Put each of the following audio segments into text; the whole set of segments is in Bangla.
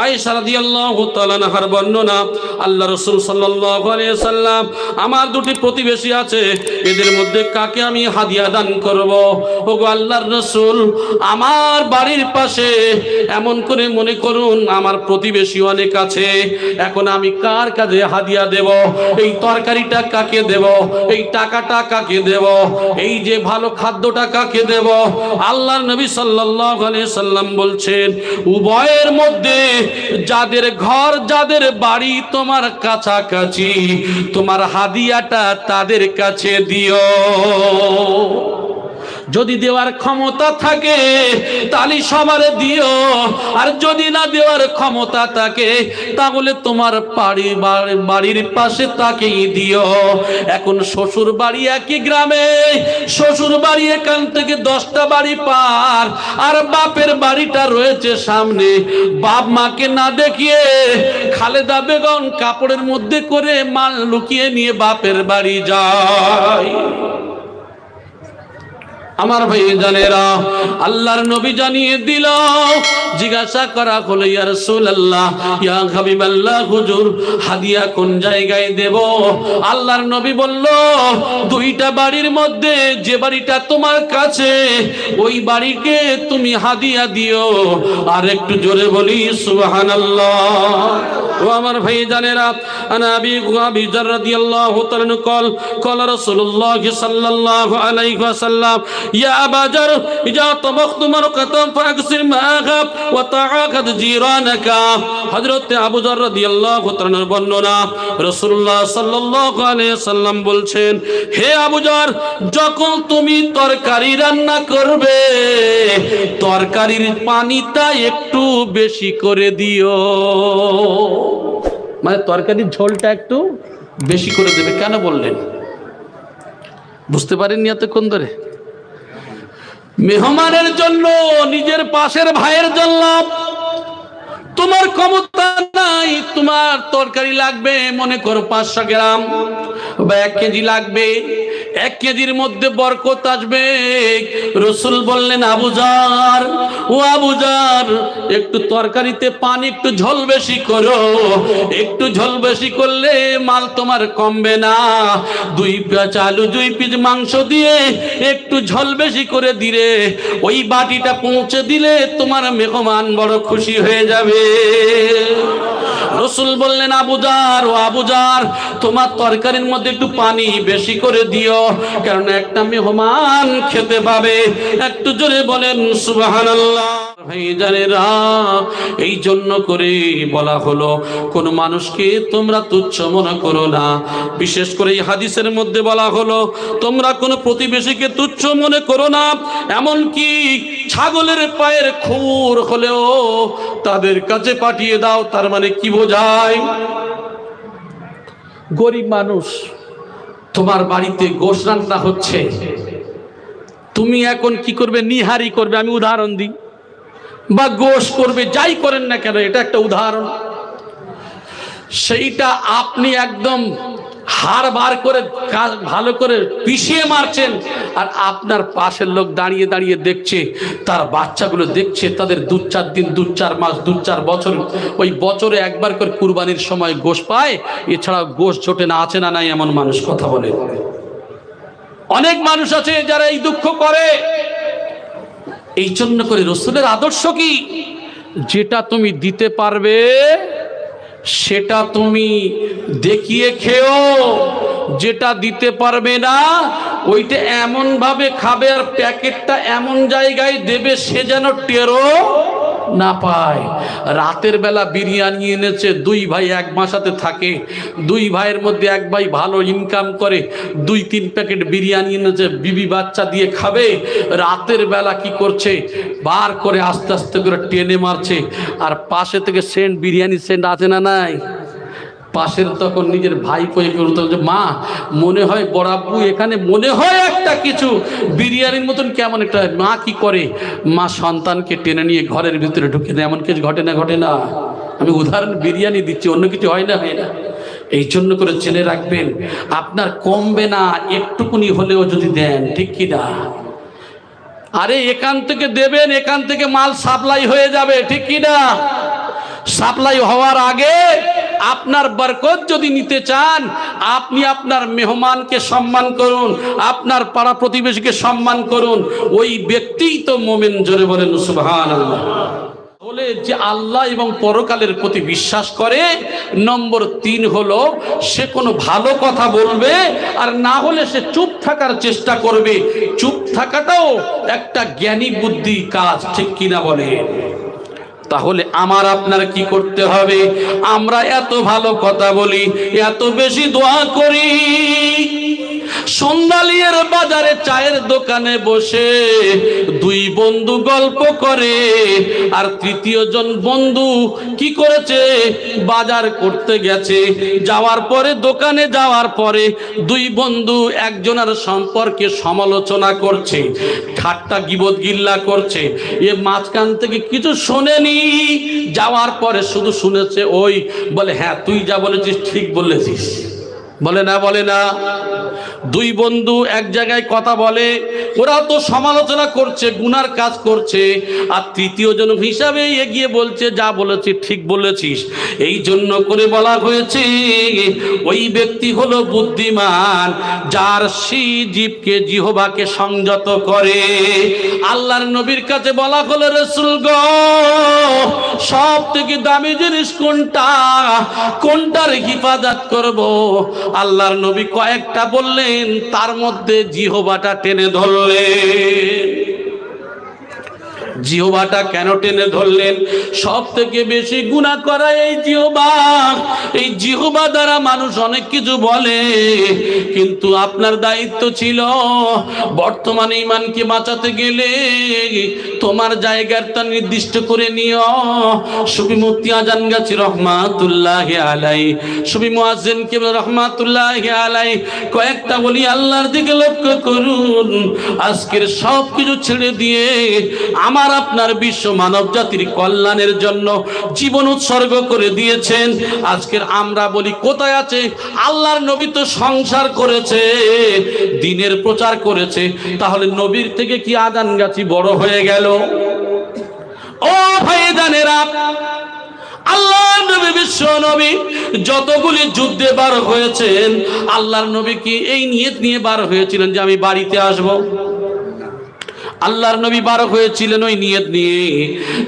আয়েশা রাদিয়াল্লাহু তাআলা আনহার বর্ণনা, আল্লাহ রাসূল সাল্লাল্লাহু আলাইহি ওয়াসাল্লাম, আমার দুটি প্রতিবেশী আছে, এদের মধ্যে কাকে আমি হাদিয়া দান করব? ওগো আল্লাহর রাসূল, আমার বাড়ির পাশে এমন করে মনে করুন আমার প্রতিবেশী অনেক আছে, এখন আমি কার কাছে হাদিয়া দেব? এই তরকারিটা কাকে দেব? এই টাকাটা কাকে দেব? এই যে ভালো খাদ্যটা কাকে দেব? আল্লাহর নবী সাল্লাল্লাহু আলাইহি সাল্লাম বলছেন, উভয়ের মধ্যে যাদের ঘর, যাদের বাড়ি তোমার কাছাকাছি, তোমার হাদিয়াটা তাদের কাছে দিও। যদি দেওয়ার ক্ষমতা থাকে তাহলে সবারে দিও, আর যদি না দেওয়ার ক্ষমতা থাকে তাহলে তোমার বাড়ির পাশে তাকেই দিও। এখন শ্বশুর বাড়ি একই গ্রামে, শ্বশুর বাড়ি এখান থেকে 10টা বাড়ি পার, আর বাপের বাড়িটা রয়েছে সামনে। বাপ মাকে না দেখিয়ে খালেদা বেগম কাপড়ের মধ্যে করে মাল লুকিয়ে নিয়ে বাপের বাড়ি যায়। আমার ভাই জানেরা, আল্লাহর নবী জানিয়ে দিল, জিজ্ঞাসা করা হলো, ইয়া রাসূলুল্লাহ, ইয়া হাবিবাল্লাহ, হুজুর হাদিয়া কোন জায়গায় দেব? আল্লাহর নবী বলল, 2টা বাড়ির মধ্যে যে বাড়িটা তোমার কাছে ওই বাড়িকে তুমি হাদিয়া দিও। আর একটু জোরে বলি সুবহানাল্লাহ। ও আমার ভাই জানেরা, আনা আবি যার রাদিয়াল্লাহু তাআলা قال رسول الله صلى الله عليه وسلم يا أبا ذر إذا طبخت مرقة فأكثر معها وتعاهد جيرانك। হযরত আবু যর রাদিয়াল্লাহু তাআলার বর্ণনা, রাসূলুল্লাহ সাল্লাল্লাহু আলাইহি ওয়াসাল্লাম বলছেন, হে আবু যর, যখন তুমি তরকারি রান্না করবে তরকারির পানিটা একটু বেশি করে দিও। মানে তরকারির ঝোলটা একটু বেশি করে দেবে। কেন বললেন বুঝতে পারেননি এতক্ষণ ধরে? মেহমানের জন্য, নিজের পাশের ভাইয়ের জন্য। তোমার ক্ষমতা নাই, তোমার তরকারি লাগবে মনে করো 500 গ্রাম বা 1 কেজি লাগবে, 1 কেজির মধ্যে বরকত আসবে। রাসূল বললেন, আবু যর, ও আবু যর, একটু তরকারিতে পানি একটু ঝোল বেশি করো। একটু ঝোল বেশি করলে মাল তোমার কমবে না। 2 পিস আলু, 2 পিস মাংস দিয়ে একটু ঝোল বেশি করে দিলে, ওই বাটিটা পৌঁছে দিলে তোমার মেহমান বড় খুশি হয়ে যাবে। রাসূল বললেন, আবু যর, ও আবু যর, তোমার তরকারির মধ্যে একটু পানি বেশি করে দিও, কারণ একটা মেহমান খেতে পাবে। একটু জোরে বলেন সুবহানাল্লাহ। ভাইজানেরা, এই জন্য করে বলা হলো, কোন মানুষকে তোমরা তুচ্ছ মনে করো না। বিশেষ করে এই হাদিসের মধ্যে বলা হলো, তোমরা কোন প্রতিবেশীকে তুচ্ছ মনে করো না। এমনকি ছাগলের পায়ের খুর হলেও তাদের কাছে পাঠিয়ে দাও। তার মানে কি বোঝায়? গরিব মানুষ, তোমার বাড়িতে গোশ রান্না হচ্ছে, তুমি এখন কি করবে? নিহারি করবে। আমি উদাহরণ দিই, বা গোশ করবে, যাই করেন না কেন, এটা একটা উদাহরণ। সেইটা আপনি একদম হাড় বার করে ভালো করে পিষিয়ে মারছেন, আর আপনার পাশের লোক দাঁড়িয়ে দাঁড়িয়ে দেখছে, তার বাচ্চাগুলো দেখছে, তাদের 2-4 দিন, 2-4 মাস, 2-4 বছর, ওই বছরে একবার করে কুরবানির সময় গোশ পায়, এছাড়া গোশ জোটে না। আছে না নাই এমন মানুষ? কথা বলে। অনেক মানুষ আছে যারা এই দুঃখ করে। এই জন্য করে রাসূলের আদর্শ কি? যেটা তুমি দিতে পারবে সেটা তুমি দেখিয়ে খেও, যেটা দিতে পারবে না ওইটা এমন ভাবে খাবে, আর প্যাকেটটা এমন জায়গায় দেবে সে যেন টেরও না পায়। রাতের বেলা বিরিয়ানি এনেছে, 2 ভাই এক বাসাতে থাকে, 2 ভাইয়ের মধ্যে এক ভাই ভালো ইনকাম করে, 2-3 প্যাকেট বিরিয়ানি এনেছে, বিবি বাচ্চা দিয়ে খাবে। রাতের বেলা কি করছে? বার করে আস্তে আস্তে করে টেনে মারছে, আর পাশে থেকে সেন্ট, বিরিয়ানি সেন্ট আছে না নাই? পাশের তখন নিজের ভাই কই বলতো যে, মা মনে হয় বড়াব্বু এখানে মনে হয় একটা কিছু বিরিয়ানির মতন কেমন একটা। মা কি করে? মা সন্তানকে টেনে নিয়ে ঘরের ভিতরে ঢুকে দেয়। এমন কিছু ঘটে না? আমি উদাহরণ বিরিয়ানি দিচ্ছি, অন্য কিছু হয় না। এই জন্য করে জেনে রাখবেন, আপনার কমবে না একটুকুনি হলেও যদি দেন, ঠিক কি না? আরে এখান থেকে দেবেন, এখান থেকে মাল সাপ্লাই হয়ে যাবে, ঠিক কি না? সাপ্লাই হওয়ার আগে আপনার বরকত যদি নিতে চান, আপনি আপনার মেহমানকে সম্মান করুন, আপনার পাড়া প্রতিবেশীকে সম্মান করুন, ওই ব্যক্তিই তো মুমিন। জোরে বলেন সুবহানাল্লাহ। বলে যে আল্লাহ এবং পরকালের প্রতি বিশ্বাস করে। নম্বর 3 হলো সে কোনো ভালো কথা বলবে, আর না হলে সে চুপ থাকার চেষ্টা করবে। চুপ থাকাটাও একটা জ্ঞানী বুদ্ধি কাজ, ঠিক কিনা বলে? তাহলে আমার আপনার কি করতে হবে? আমরা এত ভালো কথা বলি, এত বেশি দোয়া করি, সন্ধ্যালিয়ার বাজারে চায়ের দোকানে বসে 2 বন্ধু গল্প করে, আর 3য় জন বন্ধু কি করেছে? বাজার করতে গেছে। যাওয়ার পরে, দোকানে যাওয়ার পরে 2 বন্ধু একজনের সম্পর্কে সমালোচনা করছে, ঠাট্টা গীবত গিল্লা করছে। এ মাঝখান থেকে কিছু শোনেনি, যাওয়ার পরে শুধু শুনেছে। ওই বলে, হ্যাঁ তুই যা বলেছিস ঠিক বলেছিস। বলে না, বলে না। 2 বন্ধু এক জায়গায় কথা বলে, ওরা তো সমালোচনা করছে, গুনার কাজ করছে, আর 3য় জন হিসাবে এগিয়ে বলছে, যা বলেছিস ঠিক বলেছিস। এই জন্য করে বলা হয়েছে ওই ব্যক্তি হলো বুদ্ধিমান, যার জীবকে, জিহ্বাকে সংযত করে। আল্লাহর নবীর কাছে বলা হলো, রাসূল গো, সব থেকে দামি জিনিস কোনটা? কোনটার হিফাজত করব? আল্লাহর নবী কয়েকটা বললেন, তার মধ্যে জিহ্বাটা টেনে ধরলেন। জিহ্বাটা কেন টেনে ধরলেন? সব থেকে বেশি গুনাহ করা এই জিহ্বা। এই জিহ্বা দ্বারা মানুষ অনেক কিছু বলে, কিন্তু আপনার দায়িত্ব ছিল বর্তমানে ঈমানকে বাঁচাতে গেলে তোমার জায়গাটা নির্দিষ্ট করে নিও। সুফি মুফতি আজান গাছি রহমাতুল্লাহি আলাইহি, সুফি মুয়াজ্জিন কিবলা রহমাতুল্লাহি আলাইহি কয়েকটা বলি, আল্লাহর দিকে লক্ষ্য করুন। আজকের সব কিছু ছেড়ে দিয়ে আমার আপনার বিশ্ব মানব জাতির কল্যাণের জন্য জীবন উৎসর্গ করে দিয়েছেন। আজকের আমরা বলি কোথায় আছে? আল্লাহর নবী তো সংসার করেছে, দ্বীনের প্রচার করেছে, তাহলে নবীর থেকে কি আজান গাছি বড় হয়ে গেল? ও ভাইজানেরা, আল্লাহর নবী, বিশ্ব নবী যতগুলি যুদ্ধে বার হয়েছেন, আল্লাহর নবী কি এই নিয়ত নিয়ে বার হয়েছিলেন যে আমি বাড়িতে আসব? আল্লাহর নবী বার হয়েছিলেন ওই নিয়ত নিয়ে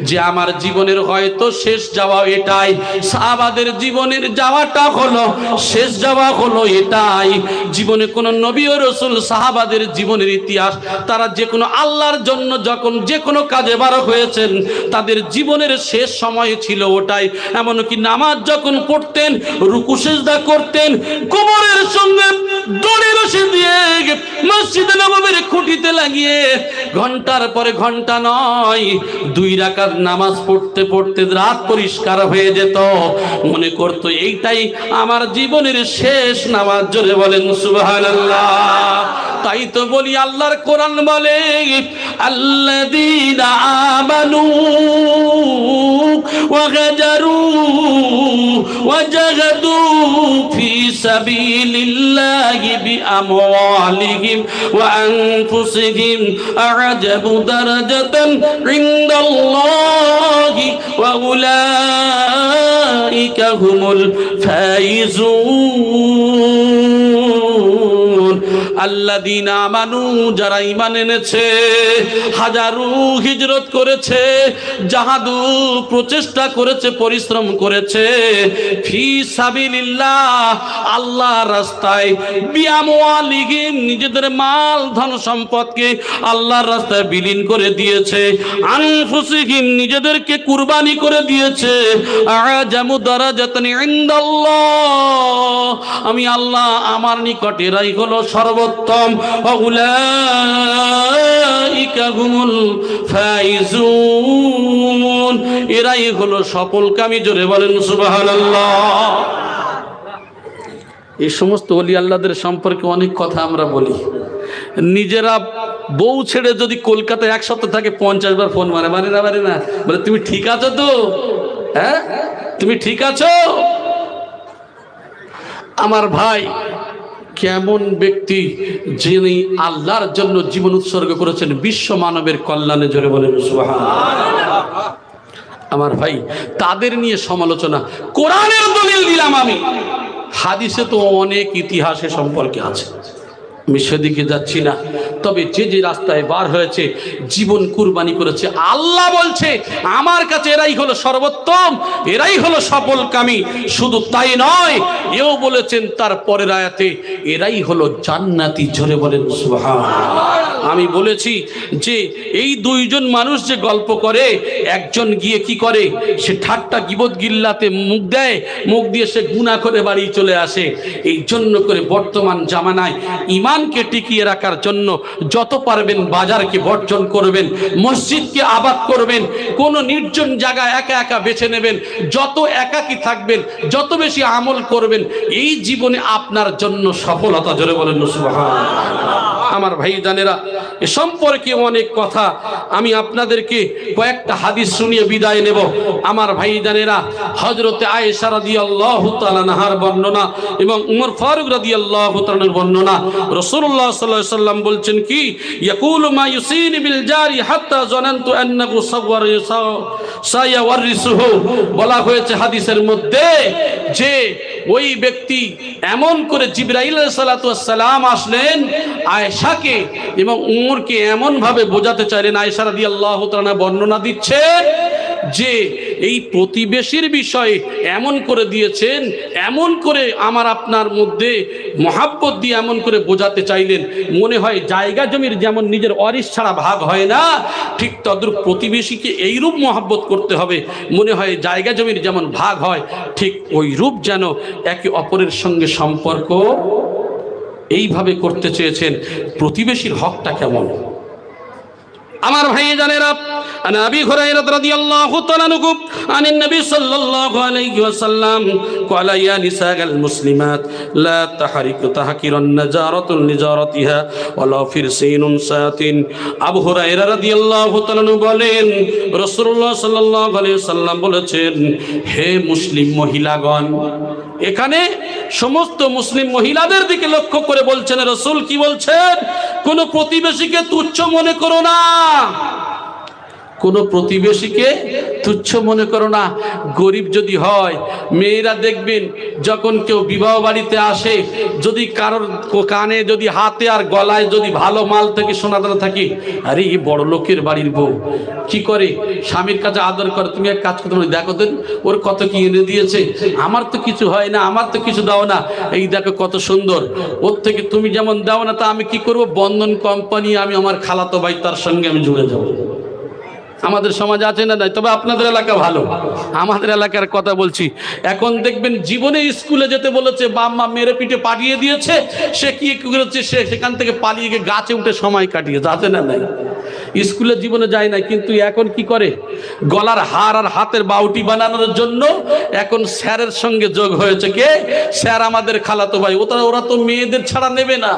যে আমার জীবনের হয়তো শেষ যাওয়া এটাই। সাহাবাদের জীবনের যাওয়াটা হলো শেষ যাওয়া, হলো এটাই। জীবনে কোনো নবী ও রাসূল, সাহাবাদের জীবনের ইতিহাস, তারা যে কোনো আল্লাহর জন্য যখন যে কোনো কাজে বার হয়েছেন, তাদের জীবনের শেষ সময় ছিল ওটাই। এমনকি নামাজ যখন পড়তেন, রুকু সিজদা করতেন, কোমরের সঙ্গে দড়ি রশি দিয়ে মসজিদে নববীর খুঁটিতে লাগিয়ে ঘন্টার পরে ঘন্টা নয়, 2 রাকাত নামাজ পড়তে পড়তে রাত পরিষ্কার হয়ে যেত। মনে করতো এইটাই আমার জীবনের শেষ নামাজ। জোরে বলেন সুবহানাল্লাহ। তাই তো বলি, আল্লাহর কোরআন বলে, আল্লাযীনা আমানু ওয়া গাজারু ওয়া জাহাদু ফি সাবিলিল্লাহি বিআমওয়ালিহিম ওয়া আনফুসিহিম আ'জাবু দারাজাতান ইনদাল্লাহি ওয়া উলাইকা হুমুল ফাইজুন। আল্লাযীনা আমানু, যারা ঈমান এনেছে, হাজারু হিজরত করেছে, জাহাদু প্রচেষ্টা করেছে, পরিশ্রম করেছে, ফি সাবিলিল্লাহ আল্লাহর রাস্তায়, বিআমওয়ালিহিম নিজেদের মাল ধন সম্পদকে আল্লাহর রাস্তায় বিলীন করে দিয়েছে, আনফুসিহিম নিজেদেরকে কুরবানি করে দিয়েছে, আ'জামু দারাজাতান ইনদাল্লাহ আমি আল্লাহ আমার নিকটে এরাই হলো সর্বোত্তম, উলাইকা হুমুল ফাইজুন এরাই হলো সফলকামী। জোরে বলেন সুবহানাল্লাহ। এই সমস্ত ওলি আল্লাহদের সম্পর্কে অনেক কথা আমরা বলি। নিজেরা বউ ছেড়ে যদি কলকাতায় 1 সপ্তাহ থাকে 50 বার ফোন মারে, মারে না বলে তুমি ঠিক আছো তো? হ্যাঁ, তুমি ঠিক আছো? আমার ভাই, কেমন ব্যক্তি যিনি আল্লাহর জন্য জীবন উৎসর্গ করেছেন বিশ্ব মানবের কল্যাণে। জোরে বলেন সুবহানাল্লাহ। আমার ভাই, তাদের নিয়ে সমালোচনা। কোরআনের দলিল দিলাম আমি, হাদিসে তো অনেক ইতিহাসে সম্পর্কে আছে, আমি সেদিকে যাচ্ছি না। তবে যে যে রাস্তায় বার হয়েছে, জীবন কুরবানি করেছে, আল্লাহ বলছে আমার কাছে এরাই হলো সর্বোত্তম, এরাই হলো সফলকামী। শুধু তাই নয়, এও বলেছেন তার পরের আয়াতে, এরাই হলো জান্নাতি। জোরে বলেন সুবহানাল্লাহ। আমি বলেছি যে এই দুইজন মানুষ যে গল্প করে, একজন গিয়ে কি করে, সে ঠাট্টা গিবত গিল্লাতে মুখ দেয়, মুখ দিয়ে সে গুনাহ করে বাড়ি চলে আসে। এই জন্য করে বর্তমান জামানায় ইমানকে টিকিয়ে রাখার জন্য যত পারবেন বাজারকে বর্জন করবেন, মসজিদকে আবাদ করবেন, কোন নির্জন জায়গায় একা একা বেছে নেবেন। যত একাকী থাকবেন, যত বেশি আমল করবেন, এই জীবনে আপনার জন্য সফলতা। জোরে বলেন সুবহানাল্লাহ। আমার ভাই জানেরা, এ সম্পর্কে অনেক কথা, আমি আপনাদেরকে কয়েকটা হাদিস শুনিয়ে বিদায় নেব। আমার ভাই জানেরা, হযরতে আয়েশা রাদিয়াল্লাহু তাআলা আনহার বর্ণনা এবং উমর ফারুক রাদিয়াল্লাহু তাআলার বর্ণনা, রাসূলুল্লাহ সাল্লাল্লাহু আলাইহি সাল্লাম বলছেন কি, ইয়াকুলু মা ইউসিনি বিল জারি হাত্তা জানানতু আন্নাহু সায়াওয়ারিসুহু। বলা হয়েছে হাদিসের মধ্যে যে ওই ব্যক্তি এমন করে জিবরাইল আলাইহিস সালাতু ওয়াস সালাম আসলেন আয়েশাকে এবং উমরকে এমন ভাবে বোঝাতে চাইলেন। আয়েশা রাদিয়াল্লাহু তাআলা বর্ণনা দিচ্ছেন যে এই প্রতিবেশীর বিষয়ে এমন করে দিয়েছেন, এমন করে আমার আপনার মধ্যে মহাব্বত দিয়ে এমন করে বোঝাতে চাইলেন, মনে হয় জায়গা জমির যেমন নিজের ওয়ারিশ ছাড়া ভাগ হয় না, ঠিক তদ্রূপ প্রতিবেশীকে এইরূপ মহাব্বত করতে হবে। মনে হয় জায়গা জমির যেমন ভাগ হয়, ঠিক ওই রূপ যেন একে অপরের সঙ্গে সম্পর্ক এইভাবে করতে চেয়েছেন। প্রতিবেশীর হকটা কেমন আমার ভাই জানেরা, عن أبي هريرة رضي الله تعالى عنه عن النبي صلى الله عليه وسلم قال يا نساء المسلمات لا تحقرن جارة لجارتها ولا فرسين ساتٍ। আবু হুরায়রা রাদিয়াল্লাহু তাআলা বলেন, রাসূলুল্লাহ সাল্লাল্লাহু আলাইহি ওয়াসাল্লাম বলেছেন, হে মুসলিম মহিলাগণ, এখানে সমস্ত মুসলিম মহিলাদের দিকে লক্ষ্য করে বলছেন রাসূল। কি বলছেন? কোন প্রতিবেশীকে তুচ্ছ মনে করো না, কোন প্রতিবেশীকে তুচ্ছ মনে করো না। গরিব যদি হয়, মেয়েরা দেখবেন যখন কেউ বিবাহ বাড়িতে আসে, যদি কারোর কানে যদি হাতে আর গলায় যদি ভালো মাল থেকে সোনা দানা থাকে, আরে এই বড় লোকের বাড়ির বউ কি করে, স্বামীর কাছে আদর করে, তুমি এক কাজ করতে পারো, দেখো দেন ওর কত কি এনে দিয়েছে, আমার তো কিছু হয় না, আমার তো কিছু দাও না, এই দেখো কত সুন্দর, ওর থেকে তুমি যেমন দাও না, তা আমি কি করব, বন্ধন কোম্পানি, আমি আমার খালাতো ভাই তার সঙ্গে আমি জুড়ে যাবো। আমাদের সমাজ আছে না নাই? তবে আপনাদের এলাকা ভালো, আমাদের এলাকার কথা বলছি। এখন দেখবেন জীবনে স্কুলে যেতে বলেছে, বাবা মেরে পিঠে পাঠিয়ে দিয়েছে, সে কি করেছে, সে সেখান থেকে পালিয়ে গিয়ে গাছে উঠে সময় কাটিয়ে যাচ্ছে না নাই, স্কুলে জীবনে যায় নাই। কিন্তু এখন কি করে, গলার হার আর হাতের বাউটি বানানোর জন্য এখন স্যারের সঙ্গে যোগ হয়েছে। কে? স্যার আমাদের খালাতো ভাই, ওরা তো মেয়েদের ছাড়া নেবে না।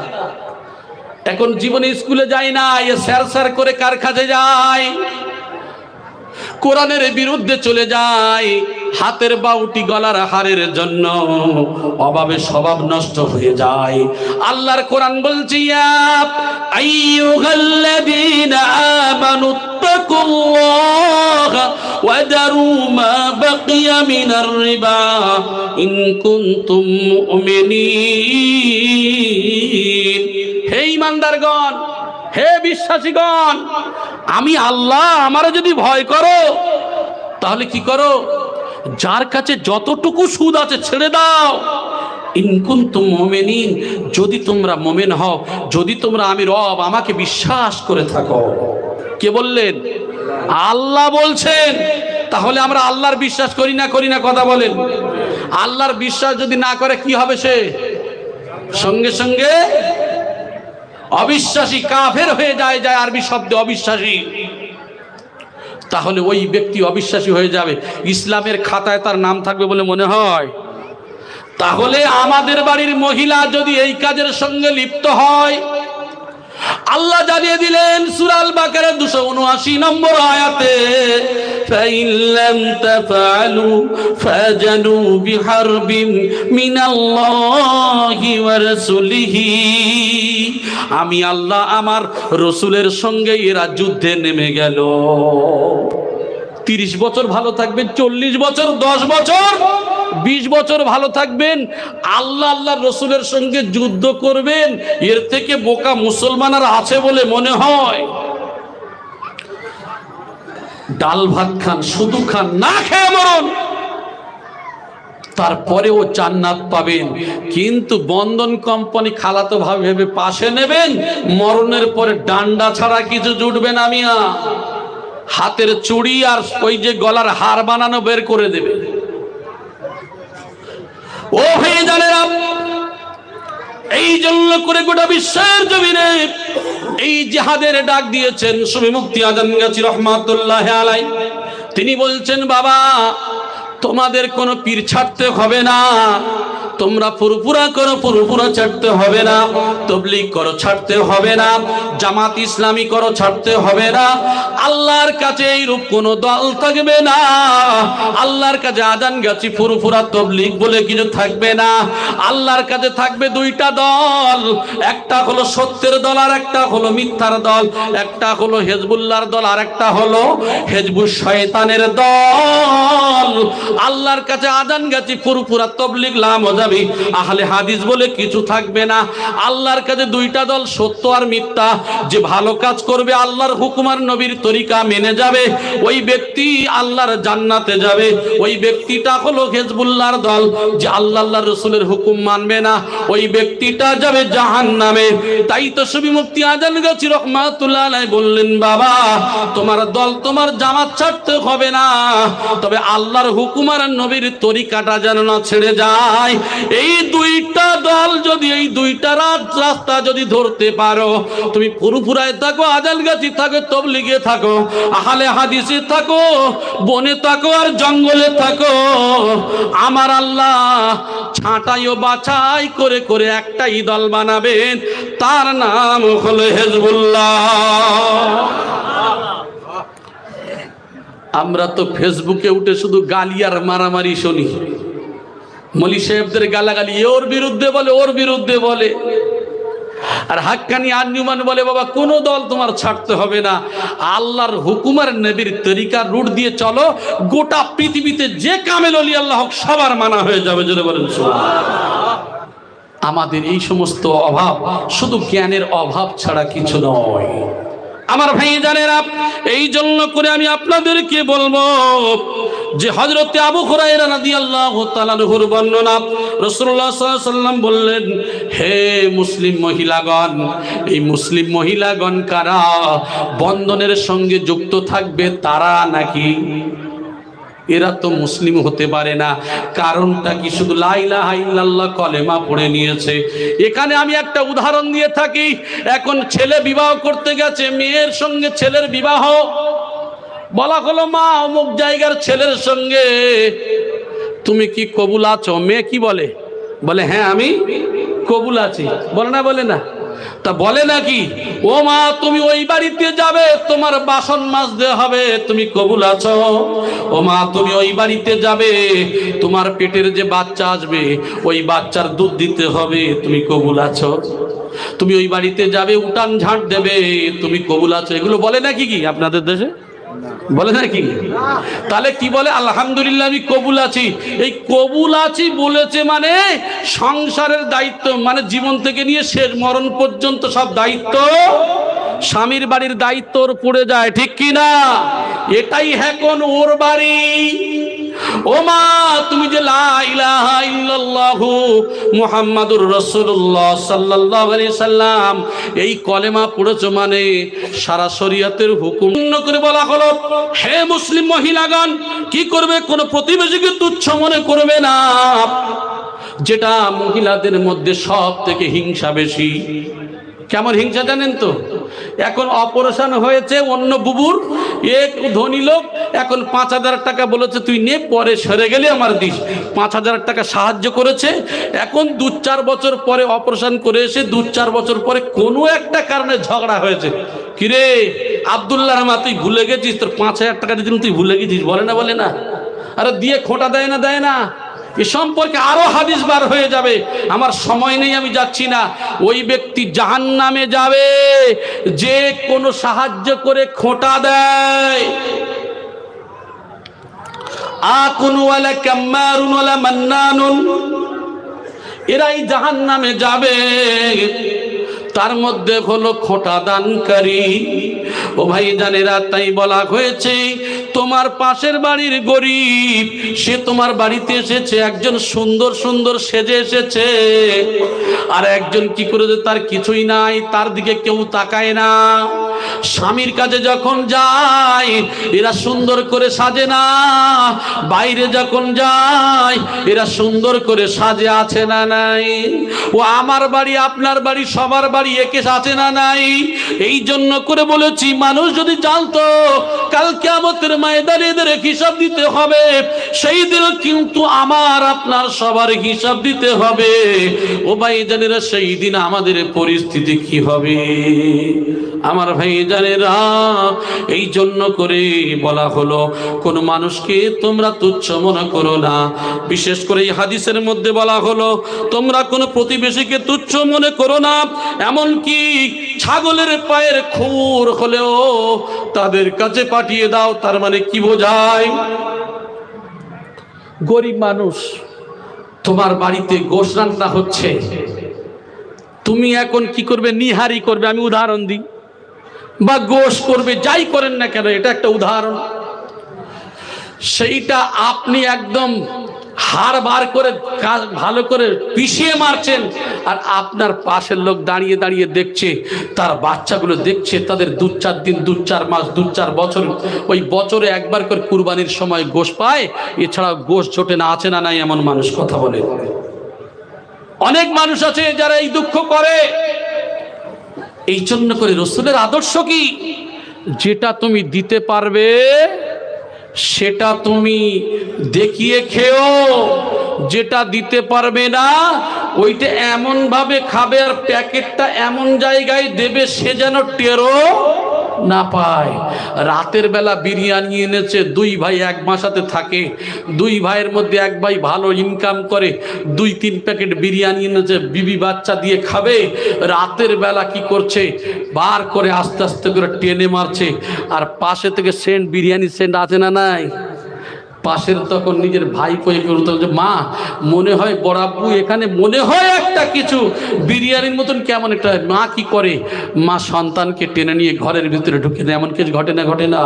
এখন জীবনে স্কুলে যায় না, এ স্যার স্যার করে কার কাছে যায়, কোরআনের বিরুদ্ধে চলে যায়, হাতের বাউটি গলার হারের জন্য অভাবে স্বভাব নষ্ট হয়ে যায়। আল্লাহর কোরআন বলছে, ইয়া আইয়ুহাল্লাযীনা আমানুত্তাকুল্লাহা ওয়া দারু মা বাকিয়া মিনার রিবা ইন কুনতুম মুমিনিন। হে ঈমানদারগণ, হে বিশ্বাসীগণ, আমি আল্লাহ, আমারে যদি ভয় করো তাহলে কি করো, যার কাছে যতটুকু সুদ আছে ছেড়ে দাও। ইন কুনতুম মুমিনিন, যদি তোমরা মুমিন হও, যদি তোমরা আমি রব আমাকে বিশ্বাস করে থাকো। কে বললেন? আল্লাহ বলছেন। তাহলে আমরা আল্লাহর বিশ্বাস করি না কথা বলেন। আল্লাহর বিশ্বাস যদি না করে কি হবে, সে সঙ্গে সঙ্গে অবিশ্বাসী, কাফের হয়ে যায় আরবি শব্দে অবিশ্বাসী। তাহলে ওই ব্যক্তি অবিশ্বাসী হয়ে যাবে, ইসলামের খাতায় তার নাম থাকবে বলে মনে হয়? তাহলে আমাদের বাড়ির মহিলা যদি এই কাজের সঙ্গে লিপ্ত হয়, আল্লাহ জানিয়ে দিলেন সূরা আল বাকারা 279 নম্বর আয়াতে, فَإِن لَّمْ تَفْعَلُوا فَأَذَنُوا بِحَرْبٍ مِّنَ اللَّهِ وَرَسُولِهِ। আমি আল্লাহ আমার রসুলের সঙ্গে এরা যুদ্ধে নেমে গেল। 30 বছর ভালো থাকবেন, 40 বছর, 10 বছর, 20 বছর ভালো থাকবেন, আল্লাহ আল্লাহর রসুলের সঙ্গে যুদ্ধ করবেন, এর থেকে বোকা মুসলমান আর আছে বলে মনে হয়? ডাল ভাত খান, শুধু খান, না খেয়ে মরুন, তারপরেও জান্নাত পাবেন। কিন্তু বন্ধন কোম্পানি খালাতো ভাই ভেবে পাশে নেবেন, মরণের পরে ডান্ডা ছাড়া কিছু জুটবে না মিয়া, হাতের চুড়ি আর ওই যে গলার হার বানানো বের করে দেবে। ও ভাই জানেরা, এই জন্য করে গোটা বিশ্বের জমিনে এই জিহাদের ডাক দিয়েছেন সুফি মুফতি আজম গাছী রহমাতুল্লাহ আলাইহি। তিনি বলছেন, বাবা তোমাদের কোনো পীর ছাড়তে হবে না, তোমরা ফুরফুরা করো, ফুরফুরা ছাড়তে হবে না, তবলিগ করো, ছাড়তে হবে না, জামাত ইসলামী করো, ছাড়তে হবে না। আল্লাহর কাছে এইরূপ কোনো দল থাকবে না, আল্লাহর কাছে আজান গাছি ফুরফুরা তবলিগ বলে কিছু থাকবে না। আল্লাহর কাছে থাকবে দুইটা দল, একটা হলো সত্যের দল আর একটা হলো মিথ্যার দল, একটা হলো হেজবুল্লাহর দল আর একটা হলো হেজবুশ শয়তানের দল। আল্লাহর কাছে আজান গাছি ফুরফুরা তবলিগ লা মজাবি আহলে হাদিস বলে কিছু থাকবে না। আল্লাহর কাছে দুইটা দল, সত্য আর মিথ্যা। যে ভালো কাজ করবে, আল্লাহর হুকুম আর নবীর তরিকা মেনে যাবে, ওই ব্যক্তি আল্লাহর জান্নাতে যাবে। ওই ব্যক্তিটা হলো হেজবুল্লাহর দল, যে আল্লাহ আল্লাহর রাসূলের হুকুম মানবে না, ওই ব্যক্তিটা যাবে জাহান্নামে। তাই তো সুফি মুফতি আজান গাছী রহমাতুল্লাহ আলাইহি বললেন, বাবা তোমার দল, তোমার জামাত ছাড়তে হবে না, তবে আল্লাহর হুকুম আর নবীর তরিকাটা যেন না ছেড়ে যায়। এই দুইটা দল যদি, এই দুইটা রাস্তা যদি ধরতে পারো, তুমি ফুরফুরায় থাকো, আজান গাছি থাকো, তবলিগে থাকো, আহলে হাদিসে থাকো, বনে থাকো আর জঙ্গলে থাকো, আমার আল্লাহ ছাঁটাই ও বাছাই করে করে একটাই দল বানাবেন, তার নাম হলো হেজবুল্লাহ। আমরা তো ফেসবুকে উঠে শুধু গালি আর মারামারি শুনি, মলি সাহেবদের গালাগালি, ওর বিরুদ্ধে বলে, ওর বিরুদ্ধে বলে, আর হাক্কানি আঞ্জুমান বলে বাবা কোনো দল তোমার ছাড়তে হবে না, আল্লাহর হুকুম আর নবীর তরিকার রুট দিয়ে চলো, গোটা পৃথিবীতে যে কামেল ওলি আল্লাহ হক সবার মানা হয়ে যাবে। যদি বলেন সুবহানাল্লাহ। আমাদের এই সমস্ত অভাব শুধু জ্ঞানের অভাব ছাড়া কিছু নয়। আমার ভাই জানেরা, এই জন্য করে আমি আপনাদেরকে বলবো যে হযরতে আবু হুরায়রা রাদিয়াল্লাহু তাআলা আনহুর বর্ণনা, রাসূলুল্লাহ সাল্লাল্লাহু আলাইহি ওয়াসাল্লাম বললেন, হে মুসলিম মহিলাগণ, এই মুসলিম মহিলাগণ কারা? বন্ধনের সঙ্গে যুক্ত থাকবে তারা নাকি? এরা তো মুসলিম হতে পারে না। কারণটা কি? শুধু লা ইলাহা ইল্লাল্লাহ কলেমা পড়ে নিয়েছে। এখানে আমি একটা উদাহরণ দিয়ে থাকি। এখন ছেলে বিবাহ করতে গেছে, মেয়ের সঙ্গে ছেলের বিবাহ, বলা হলো মা অমুক জায়গার ছেলের সঙ্গে তুমি কি কবুল আছো? মেয়ে কি বলে? বলে হ্যাঁ আমি কবুল আছি। বলে না? বলে না? তা বলে নাকি ও মা তুমি ওই বাড়িতে যাবে, তোমার বাসন মাজতে হবে, তুমি কবুল আছো? ও মা তুমি ওই বাড়িতে যাবে, তোমার পেটের যে বাচ্চা আসবে ওই বাচ্চার দুধ দিতে হবে, তুমি কবুল আছো? তুমি ওই বাড়িতে যাবে, উঠান ঝাঁট দেবে, তুমি কবুল আছো? এগুলো বলে নাকি কি আপনাদের দেশে? বলে নাকি? তাহলে কি বলে? আলহামদুলিল্লাহ আমি কবুল আছি। এই কবুল আছি বলেছে মানে সংসারের দায়িত্ব, মানে জীবন থেকে নিয়ে শেষ মরণ পর্যন্ত সব দায়িত্ব, স্বামীর বাড়ির দায়িত্ব ওর পড়ে যায়, ঠিক কি না? এটাই এখন ওর বাড়ি। ও মা তুমি যে লা ইলাহা ইল্লাল্লাহু মুহাম্মাদুর রাসূলুল্লাহ সাল্লাল্লাহু আলাইহি সাল্লাম এই কলেমা পড়েছো মানে সারা শরীয়তের হুকুম করে বলা হলো, হে মুসলিম মহিলাগণ কি করবে? কোনো প্রতিবেশীকে তুচ্ছ মনে করবে না। যেটা মহিলাদের মধ্যে সব থেকে হিংসা বেশি। কেমন হিংসা জানেন তো? এখন অপারেশন হয়েছে অন্য বুবুর, এক ধনী লোক এখন 5,000 টাকা বলেছে তুই নে, পরে সরে গেলে আমার দিস। 5,000 টাকা সাহায্য করেছে। এখন 2-4 বছর পরে অপারেশন করে এসে 2-4 বছর পরে কোনো একটা কারণে ঝগড়া হয়েছে। কিরে আব্দুল্লাহ রহমান তুই ভুলে গেছিস, তোর 5,000 টাকা দিয়েছিলাম তুই ভুলে গেছিস? বলে না? বলে না? আরে দিয়ে খোঁটা দেয় না? দেয় না? এ সম্পর্কে আরো হাদিস বার হয়ে যাবে, আমার সময় নেই, আমি যাচ্ছি না। ওই ব্যক্তি জাহান্নামে যাবে যে কোনো সাহায্য করে খোঁটা দেয়। আকুন ওয়ালা কাম্মারুন ওয়ালা মান্নানুন, এরাই জাহান্নামে যাবে। তার মধ্যে হলো খোঁটা দানকারী। ও ভাই জানেরা, তাই বলা হয়েছে তোমার পাশের বাড়ির গরিব, সে তোমার বাড়িতে এসেছে, একজন সুন্দর সুন্দর সেজে এসেছে, আর একজন কি করেছে তার কিছুই নাই, তার দিকে কেউ তাকায় না। স্বামীর কাছে যখন যায় এরা সুন্দর করে সাজে না, বাইরে যখন যায় এরা সুন্দর করে সাজে আছে না নাই? ও আমার বাড়ি আপনার বাড়ি সবার বাড়ি একে আছে না নাই? এই জন্য করে বলেছি, মানুষ যদি জানতো কাল কিয়ামতের ময়দানে এদের হিসাব দিতে হবে, সেই দিন কিন্তু আমার আপনার সবার হিসাব দিতে হবে। ও ভাই জানেরা, সেই দিন আমাদের পরিস্থিতি কি হবে? আমার ভাই জানেরা, এই জন্য করে বলা হলো কোন মানুষকে তোমরা তুচ্ছ মনে করো না। বিশেষ করে এই হাদিসের মধ্যে বলা হলো তোমরা কোন প্রতিবেশীকে তুচ্ছ মনে করো না, এমনকি ছাগলের পায়ের খুর হলেও তাদের কাছে পাঠিয়ে দাও। তার মানে কি বোঝায়? গরিব মানুষ, তোমার বাড়িতে গোশ রান্না হচ্ছে, তুমি এখন কি করবে? নিহারি করবে, আমি উদাহরণ দিই, বা গোশ করবে, যাই করেন না কেন, এটা একটা উদাহরণ। সেইটা আপনি একদম হাড় বার করে ভালো করে পিষিয়ে মারছেন, আর আপনার পাশের লোক দাঁড়িয়ে দাঁড়িয়ে দেখছে, তার বাচ্চাগুলো দেখছে, তাদের 2-4 দিন 2-4 মাস 2-4 বছর, ওই বছরে একবার করে কুরবানির সময় গোশ পায়, এছাড়া গোশ ছোটে না। আছে না নাই এমন মানুষ? কথা বলে। অনেক মানুষ আছে যারা এই দুঃখ করে। এই জন্য করে রাসূলের আদর্শ কি? যেটা তুমি দিতে পারবে সেটা তুমি দেখিয়ে খেও, যেটা দিতে পারবে না ওইটা এমন ভাবে খাবে, আর প্যাকেটটা এমন জায়গায় দেবে সে যেন টেরও না পায়। রাতের বেলা বিরিয়ানি এনেছে, 2 ভাই এক বাসাতে থাকে, 2 ভাইয়ের মধ্যে এক ভাই ভালো ইনকাম করে, 2-3 প্যাকেট বিরিয়ানি এনেছে, বিবি বাচ্চা দিয়ে খাবে। রাতের বেলা কি করছে? বার করে আস্তে আস্তে করে টেনে মারছে, আর পাশে থেকে সেন্ট, বিরিয়ানি সেন্ট আছে না নাই? পাশের তখন নিজের ভাই কয়ে করতো যে মা, মনে হয় বড়াব্বু এখানে মনে হয় একটা কিছু বিরিয়ানির মতন কেমন একটা। মা কি করে? মা সন্তানকে টেনে নিয়ে ঘরের ভিতরে ঢুকে দেয়। এমন কিছু ঘটে না? ঘটে না?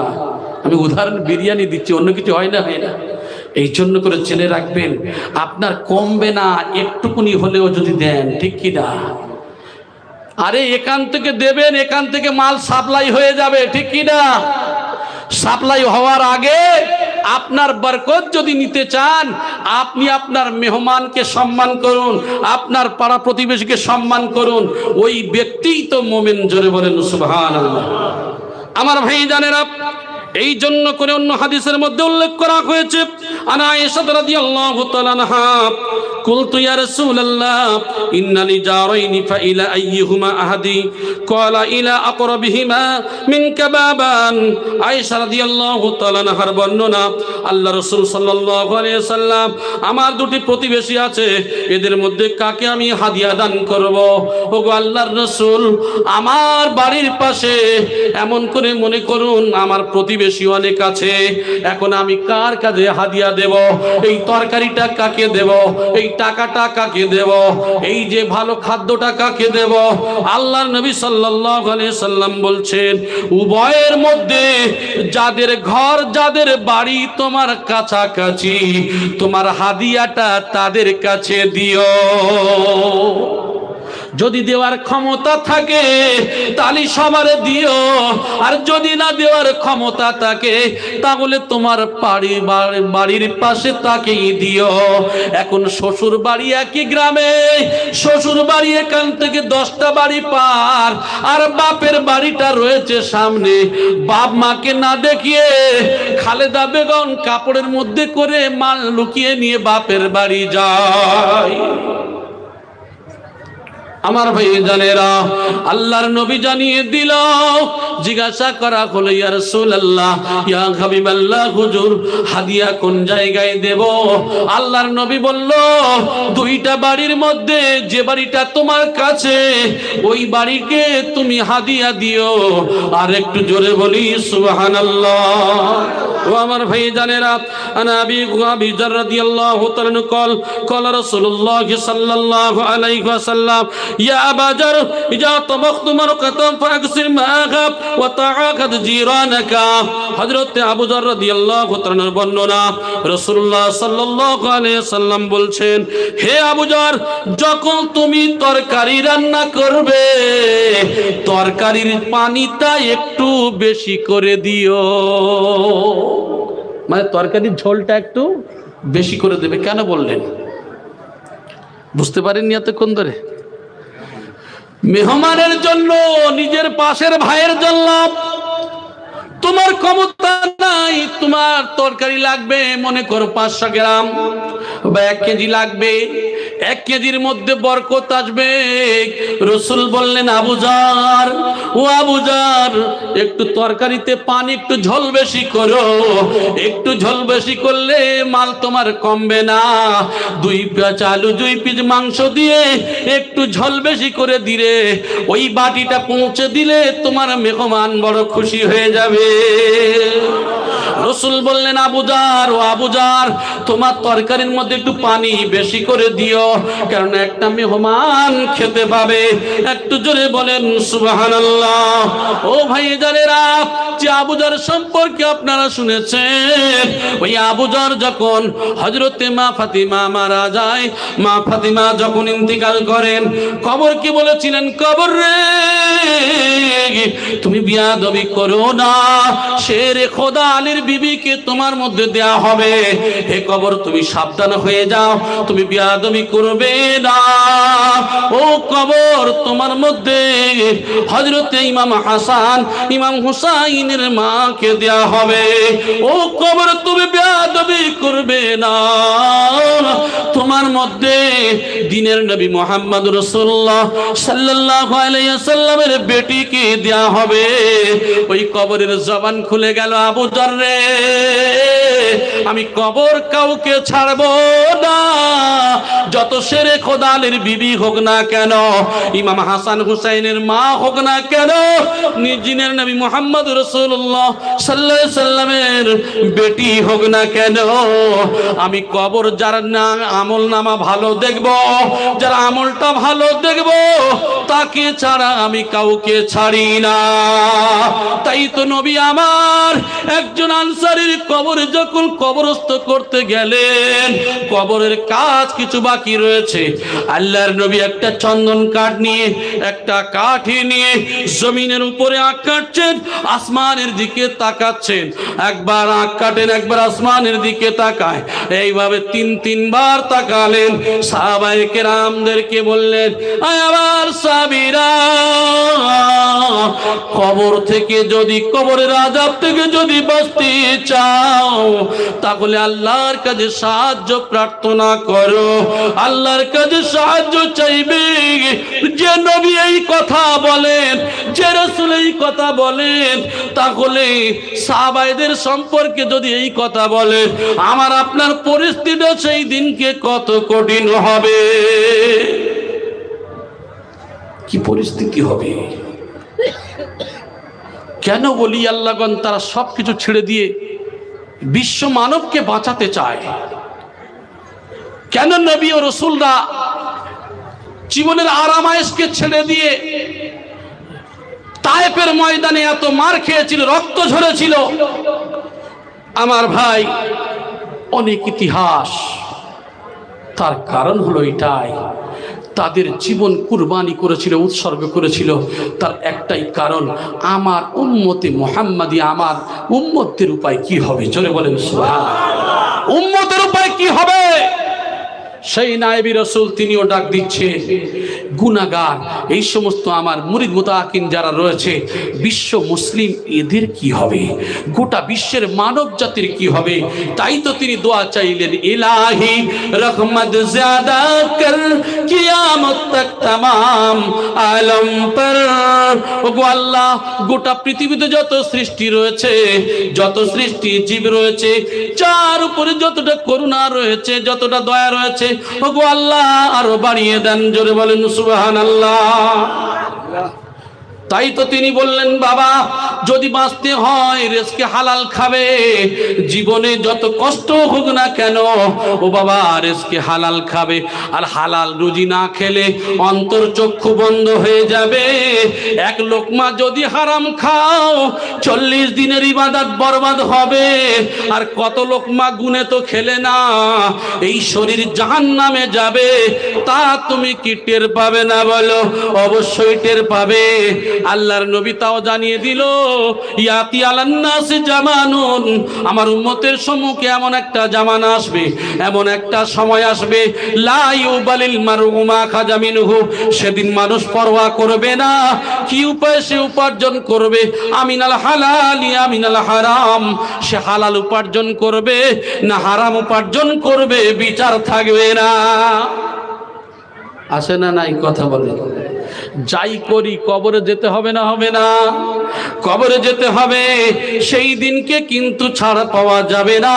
আমি উদাহরণ বিরিয়ানি দিচ্ছি, অন্য কিছু হয় না, হয় না। এই জন্য করে জেনে রাখবেন, আপনার কমবে না, একটুকুনি হলেও যদি দেন, ঠিক কি না? আরে এখান থেকে দেবেন, এখান থেকে মাল সাপ্লাই হয়ে যাবে, ঠিক কি না? সাপ্লাই হওয়ার আগে আপনার বরকত যদি নিতে চান, আপনি আপনার মেহমানকে সম্মান করুন, আপনার পাড়া প্রতিবেশীকে সম্মান করুন, ওই ব্যক্তিই তো মুমিন। জোরে বলেন সুবহানাল্লাহ। আমার ভাই জানেরা, এই জন্য করে অন্য হাদিসের মধ্যে উল্লেখ করা হয়েছে, আনা আয়েশা রাদিয়াল্লাহু তাআলা আনহা কুলতু ইয়া রাসূলুল্লাহ ইন্না লি জারাইনি ফা ইলা আইয়ুহুমা আহাদি ক্বালা ইলা আকরাবিহিমা মিনকা বাবান। আয়েশা রাদিয়াল্লাহু তাআলা আনহার বর্ণনা, আল্লাহ রাসূল সাল্লাল্লাহু আলাইহি সাল্লাম, আমার 2টি প্রতিবেশী আছে, এদের মধ্যে কাকে আমি হাদিয়া দান করব? ওগো আল্লাহর রাসূল, আমার বাড়ির পাশে এমন করে মনে করুন আমার প্রতিবেশী অনেক আছে, এখন আমি কার কাছে হাদিয়া দেব? এই তরকারিটা কাকে দেব? এই টাকাটা কাকে দেব? এই যে ভালো খাদ্যটা কাকে দেব? আল্লাহর নবী সাল্লাল্লাহু আলাইহি সাল্লাম বলছেন, উভয়ের মধ্যে যাদের ঘর, যাদের বাড়ি তোমার কাছাকাছি, তোমার হাদিয়াটা তাদের কাছে দিও। যদি দেওয়ার ক্ষমতা থাকে তাহলে সবারে দিও, আর যদি না দেওয়ার ক্ষমতা থাকে তাহলে তোমার বাড়ির পাশে তাকেই দিও। এখন শ্বশুর বাড়ি একই গ্রামে, শ্বশুর বাড়ি এখান থেকে 10টা বাড়ি পার, আর বাপের বাড়িটা রয়েছে সামনে। বাপ মাকে না দেখিয়ে খালেদা বেগম কাপড়ের মধ্যে করে মাল লুকিয়ে নিয়ে বাপের বাড়ি যায়। আমার ভাই জানেরা, আল্লাহর নবী জানিয়ে দিল। জিজ্ঞাসা করা হলো, ইয়া রাসূলুল্লাহ, ইয়া হাবিবাল্লাহ, হুজুর হাদিয়া কোন জায়গায় দেব? আল্লাহর নবী বলল, দুইটা বাড়ির মধ্যে যে বাড়িটা তোমার কাছে ওই বাড়িকে তুমি হাদিয়া দিও। আর একটু জোরে বলি সুবহানাল্লাহ। ও আমার ভাই জানেরা, আনা আবি যার রাদিয়াল্লাহু তাআলা قال رسول الله صلى الله عليه وسلم يا أبا ذر إذا طبخت مرقة فأكثر ماءها وتعاهد جيرانك। হযরত আবু যর রাদিয়াল্লাহু তাআলার বর্ণনা, রাসূলুল্লাহ সাল্লাল্লাহু আলাইহি ওয়াসাল্লাম বলছেন, হে আবু যর, যখন তুমি তরকারি রান্না করবে তরকারির পানিটা একটু বেশি করে দিও। মানে তরকারির ঝোলটা একটু বেশি করে দেবে। কেন বললেন বুঝতে পারেননি এতক্ষণ ধরে? মেহমানের জন্য, নিজের পাশের ভাইয়ের জন্য। তোমার ক্ষমতা নাই, তোমার তরকারি লাগবে মনে করো 500 গ্রাম বা 1 কেজি লাগবে, 1 কেজির মধ্যে বরকত আসবে। রাসূল বললেন, আবু যর, ও আবু যর, একটু তরকারিতে পানি একটু ঝোল বেশি করো। একটু ঝোল বেশি করলে মাল তোমার কমবে না। 2 পিস আলু 2 পিস মাংস দিয়ে একটু ঝোল বেশি করে দিলে, ওই বাটিটা পৌঁছে দিলে তোমার মেহমান বড় খুশি হয়ে যাবে। রাসূল বললেন, আবু যর, ও আবু যর, তোমার তরকারির মধ্যে একটু পানি বেশি করে দিও, কারণ একটা মেহমান খেতে পাবে। একটু জোরে বলেন সুবহানাল্লাহ। ও ভাই জানেরা, যে আবু যর সম্পর্কে আপনারা শুনেছেন, ওই আবু যর যখন হযরতে মা ফাতিমা মারা যায়, মা ফাতিমা যখন ইন্তিকাল করেন, কবর কি বলেছিলেন, কবর রে তুমি বিয়াদবি করো না, শেরে খোদা আলীর বিবিকে তোমার মধ্যে দেয়া হবে। হে কবর, তুমি সাবধান হয়ে যাও, তুমি বিয়াদবি করবে না। ও কবর, তোমার মধ্যে হযরতে ইমাম হাসান ইমাম হুসাইনের মাকে দেয়া হবে। ও কবর, তুমি বিয়াদবি করবে না, তোমার মধ্যে দ্বীনের নবী মুহাম্মদ রাসূলুল্লাহ সাল্লাল্লাহু আলাইহি ওয়াসাল্লামের বেটিকে দেয়া হবে। ওই কবরের জবান খুলে গেল, আবু যর রে, আমি কবর কাউকে ছাড়বো না, যত শেরে খোদা আলীর বিবি হোক না কেন, ইমাম হাসান হুসাইনের মা হোক না কেন, দ্বীনের নবী মুহাম্মদ রাসূলুল্লাহ সাল্লাল্লাহু আলাইহি ওয়াসাল্লামের বেটি হোক না কেন, আমি কবর যার না আমল নামা ভালো দেখব, যার আমলটা ভালো দেখব, তাকে ছাড়া আমি কাউকে ছাড়ি না। তাই তো নবী আমার একজন আনসারীর কবরে যখন কবরস্থ করতে গেলেন, কবরের কাজ কিছু বাকি রয়েছে, আল্লাহর নবী একটা চন্দন কাঠ নিয়ে, একটা কাঠি নিয়ে জমিনের উপরে আঁক কাটছেন, আসমানের দিকে তাকাচ্ছেন। একবার আঁক কাটেন, একবার আসমানের দিকে তাকায়, এইভাবে 3-3 বার তাকালেন। সাহাবায়ে কেরামদেরকে বললেন, আয় আমার সাহাবীরা, কবর থেকে যদি, কবরের আযাব থেকে যদি বাঁচতে চাও, তাহলে আল্লাহর কাছে সাহায্য প্রার্থনা করো, আল্লাহর কাছে সাহায্য চাইবে। যে নবী এই কথা বলেন, যে রাসূল এই কথা বলেন, তাহলে সাহাবায়েদের সম্পর্কে যদি এই কথা বলেন, আমার আপনার পরিস্থিতি সেই দিনকে কত কঠিন হবে, কি পরিস্থিতি হবে। কেন বলি, আল্লাহগণ তারা সবকিছু ছেড়ে দিয়ে বিশ্ব মানবকে বাঁচাতে চায়। কেন নবী ও রাসূলরা জীবনের আরামায়েশকে ছেড়ে দিয়ে তায়েফের ময়দানে এত মার খেয়েছিল, রক্ত ঝরেছিল। আমার ভাই, অনেক ইতিহাস, তার কারণ হলো এটাই, তাদের জীবন কুরবানি করেছিল, উৎসর্গ করেছিল। তার একটাই কারণ, আমার উম্মতে মুহাম্মাদি, আমার উম্মতের উপায় কি হবে, জোরে বলেন সুবহানাল্লাহ। উম্মতের উপায় কি হবে, সেই নায়েবি রাসূল তিনিও ডাক দিচ্ছে, গুনাহগার এই সমস্ত আমার মুরিদ মুতাকিন যারা রয়েছে, বিশ্ব মুসলিম এদের কি হবে, গোটা বিশ্বের মানব জাতির কি হবে? তাই তো তিনি দোয়া চাইলেন, ইলাহি রহমত জ্যাদা কর কিয়ামত তক तमाम আলম পর। ওগো আল্লাহ, গোটা পৃথিবীতে যত সৃষ্টি রয়েছে, যত সৃষ্টি জীব রয়েছে, যার উপরে যতটা করুণা রয়েছে, যতটা দয়া রয়েছে, ওগো আল্লাহ আরো বাড়িয়ে দেন। জোরে বলেন সুবহানাল্লাহ। তাই তো তিনি বললেন, বাবা যদি বাঁচতে হয় রিজকে হালাল খাবে, জীবনে যত কষ্ট হোক না কেন ও বাবা রিজকে হালাল খাবে। আর হালাল রুজি না খেলে অন্তর চক্ষু বন্ধ হয়ে যাবে। এক লোকমা যদি হারাম খাও 40 দিনের ইবাদত বরবাদ হবে। আর কত লোকমা গুনে তো খেলে না, এই শরীর জাহান্নামে যাবে, তা তুমি কি টের পাবে না বলো? অবশ্যই টের পাবে। আল্লাহর নবী তাও জানিয়ে দিল, ইয়াতি আলান নাস জামানুন, আমার উম্মতের সম্মুখে এমন একটা জামানা আসবে, এমন একটা সময় আসবে, লা ইউবালিল মারউ মা খাজা মিনহু, সেদিন মানুষ পরোয়া করবে না কি উপায়ে সে উপার্জন করবে, আমিনাল হালালি আমিনাল হারাম, সে হালাল উপার্জন করবে না হারাম উপার্জন করবে, বিচার থাকবে না। আসে না নাই কথা বলে? যাই করি কবরে যেতে হবে না? হবে না? কবরে যেতে হবে। সেই দিনকে কিন্তু ছাড়া পাওয়া যাবে না।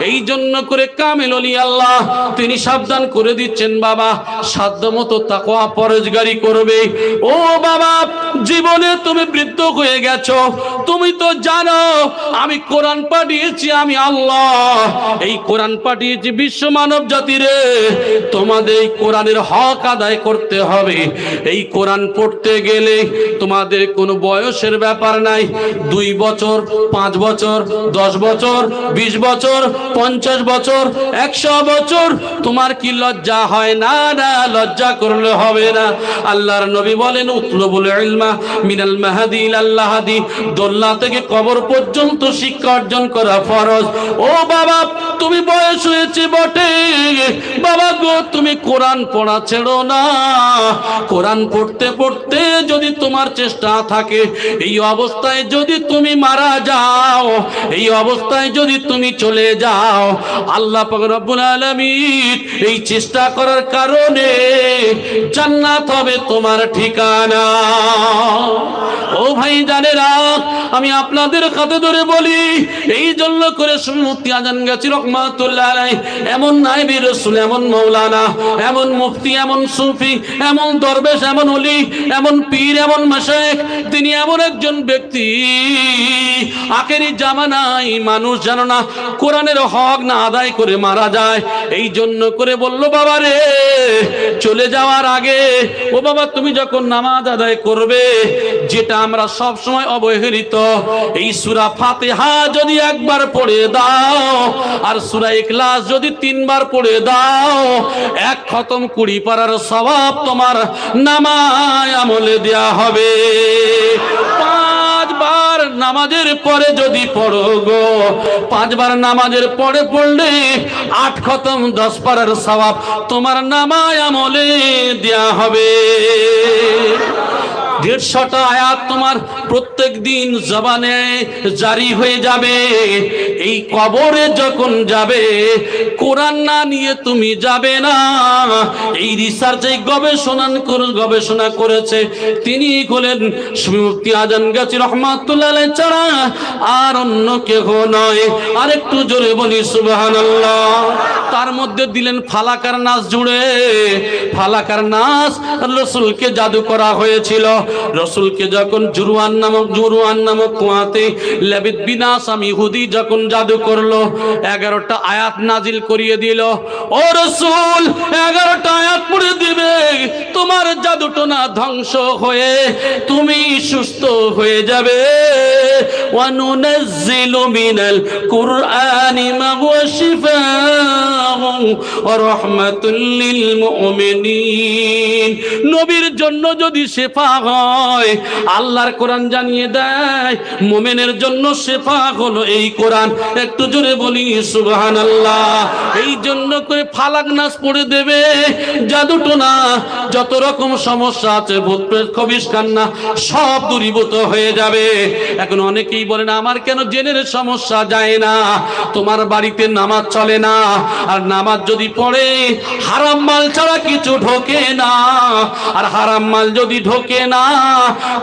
এই জন্য করে কামেল ওলি আল্লাহ তিনি সাবধান করে দিচ্ছেন, বাবা সাধ্যমতো তাকওয়া পরহেজগারি করবে। ও বাবা, জীবনে তুমি বৃদ্ধ হয়ে গেছো, তুমি তো জানো আমি কোরআন পাঠিয়েছি, আমি আল্লাহ এই কোরআন পাঠিয়েছি বিশ্ব মানব জাতিরে। তোমাদের এই কোরআনের হক আদায় করতে হবে। এই কোরআন পড়তে গেলে তোমাদের কোনো বয়সের ব্যাপার নাই। 2 বছর, 5 বছর, 10 বছর, 20 বছর, 50 বছর, 100 বছর, তোমার কি লজ্জা হয় না? না, লজ্জা করলে হবে না। আল্লাহর নবী বলেন, উতলুবুল ইলমা মিনাল মাহদি ইলাল লাহাদি, দোলনা থেকে কবর পর্যন্ত শিক্ষা অর্জন করা ফরজ। ও বাবা, তুমি বয়স হয়েছে বটে, বাবা গো তুমি কোরআন পড়া ছেড়ো না। কোরআন পড়তে পড়তে যদি তোমার চেষ্টা থাকে, এই অবস্থায় যদি তুমি মারা যাও, এই অবস্থায় যদি তুমি চলে যাও, আল্লাহ পাক রব্বুল আলামিন এই চেষ্টা করার কারণে জান্নাত হবে তোমার ঠিকানা। ও ভাই জানেরা, আমি আপনাদের হাতে ধরে বলি, এই জন্য করে মুফতি আজান গাছি রহমাতুল্লাহ আলাইহি, এমন নায়েবে রাসূল, এমন মাওলানা, এমন মুফতি, এমন সুফি, এমন দরবেশ, এমন ওলি, এমন পীর, এমন মাশায়েখ, তিনি এমন একজন ব্যক্তি, আখেরি জামানায় মানুষ যেন না কোরআনের হক না আদায় করে মারা যায়। এই জন্য করে বলল, বাবা রে চলে যাওয়ার আগে, ও বাবা তুমি যখন নামাজ আদায় করবে, যেটা আমরা সব সময় অবহেলিত, এই সূরা ফাতিহা যদি একবার পড়ে দাও, আর সূরা ইখলাস যদি 3 বার পড়ে দাও, 1 খতম 20 পারার সওয়াব তোমার নামায় আমলে দেয়া হবে। 5 বার নামাজের পরে যদি পড়ো গো, 5 বার নামাজের পরে পড়লে 8 খতম 10 পারার সওয়াব তোমার নামায় আমলে দেয়া হবে। 150টা আয়াত তোমার প্রত্যেক দিন জবানে জারি হয়ে যাবে। এই কবরে যখন যাবে, কোরআন না নিয়ে তুমি যাবে না। এই রিসার্চ, এই গবেষণা করেছে তিনি হলেন মুফতি আজান গাছি রহমাতুল্লাহ আলাইহি ছাড়া আর অন্য কেউ নয়। আর একটু জোরে বলি সুবহানাল্লাহ। তার মধ্যে দিলেন ফালাকার নাস জুড়ে। ফালাকার নাস রাসূলকে জাদু করা হয়েছিল। রাসূলকে যখন জুরওয়ান নামক কুয়াতে লাবিদ বিন আসাম ইহুদি যখন জাদু করলো, 11টা আয়াত নাজিল করিয়ে দিল। ও রাসূল 11টা আয়াত পড়ে দিবে, তোমার জাদুটোনা ধ্বংস হয়ে তুমি সুস্থ হয়ে যাবে। ওয়া নুনাজ্জিলু মিনাল কুরআনি মা হুয়া শিফাউন ওয়া রাহমাতুল লিল মুমিনিন। নবীর জন্য যদি শিফা নয়। আল্লাহর কোরআন জানিয়ে দেয় মুমিনের জন্য শেফা হলো এই কোরআন। একটু জোরে বলি সুবহানাল্লাহ। এই জন্য করে ফালাক নাস পড়ে দেবে, জাদুটোনা যত রকম সমস্যা আছে, ভূত প্রেত খবিশ কান্না সব দূরীভূত হয়ে যাবে। এখন অনেকেই বলেন আমার কেন জেনের সমস্যা যায় না? তোমার বাড়িতে নামাজ চলে না, আর নামাজ যদি পড়ে হারাম মাল ছাড়া কিছু ঢোকে না, আর হারাম মাল যদি ঢোকে না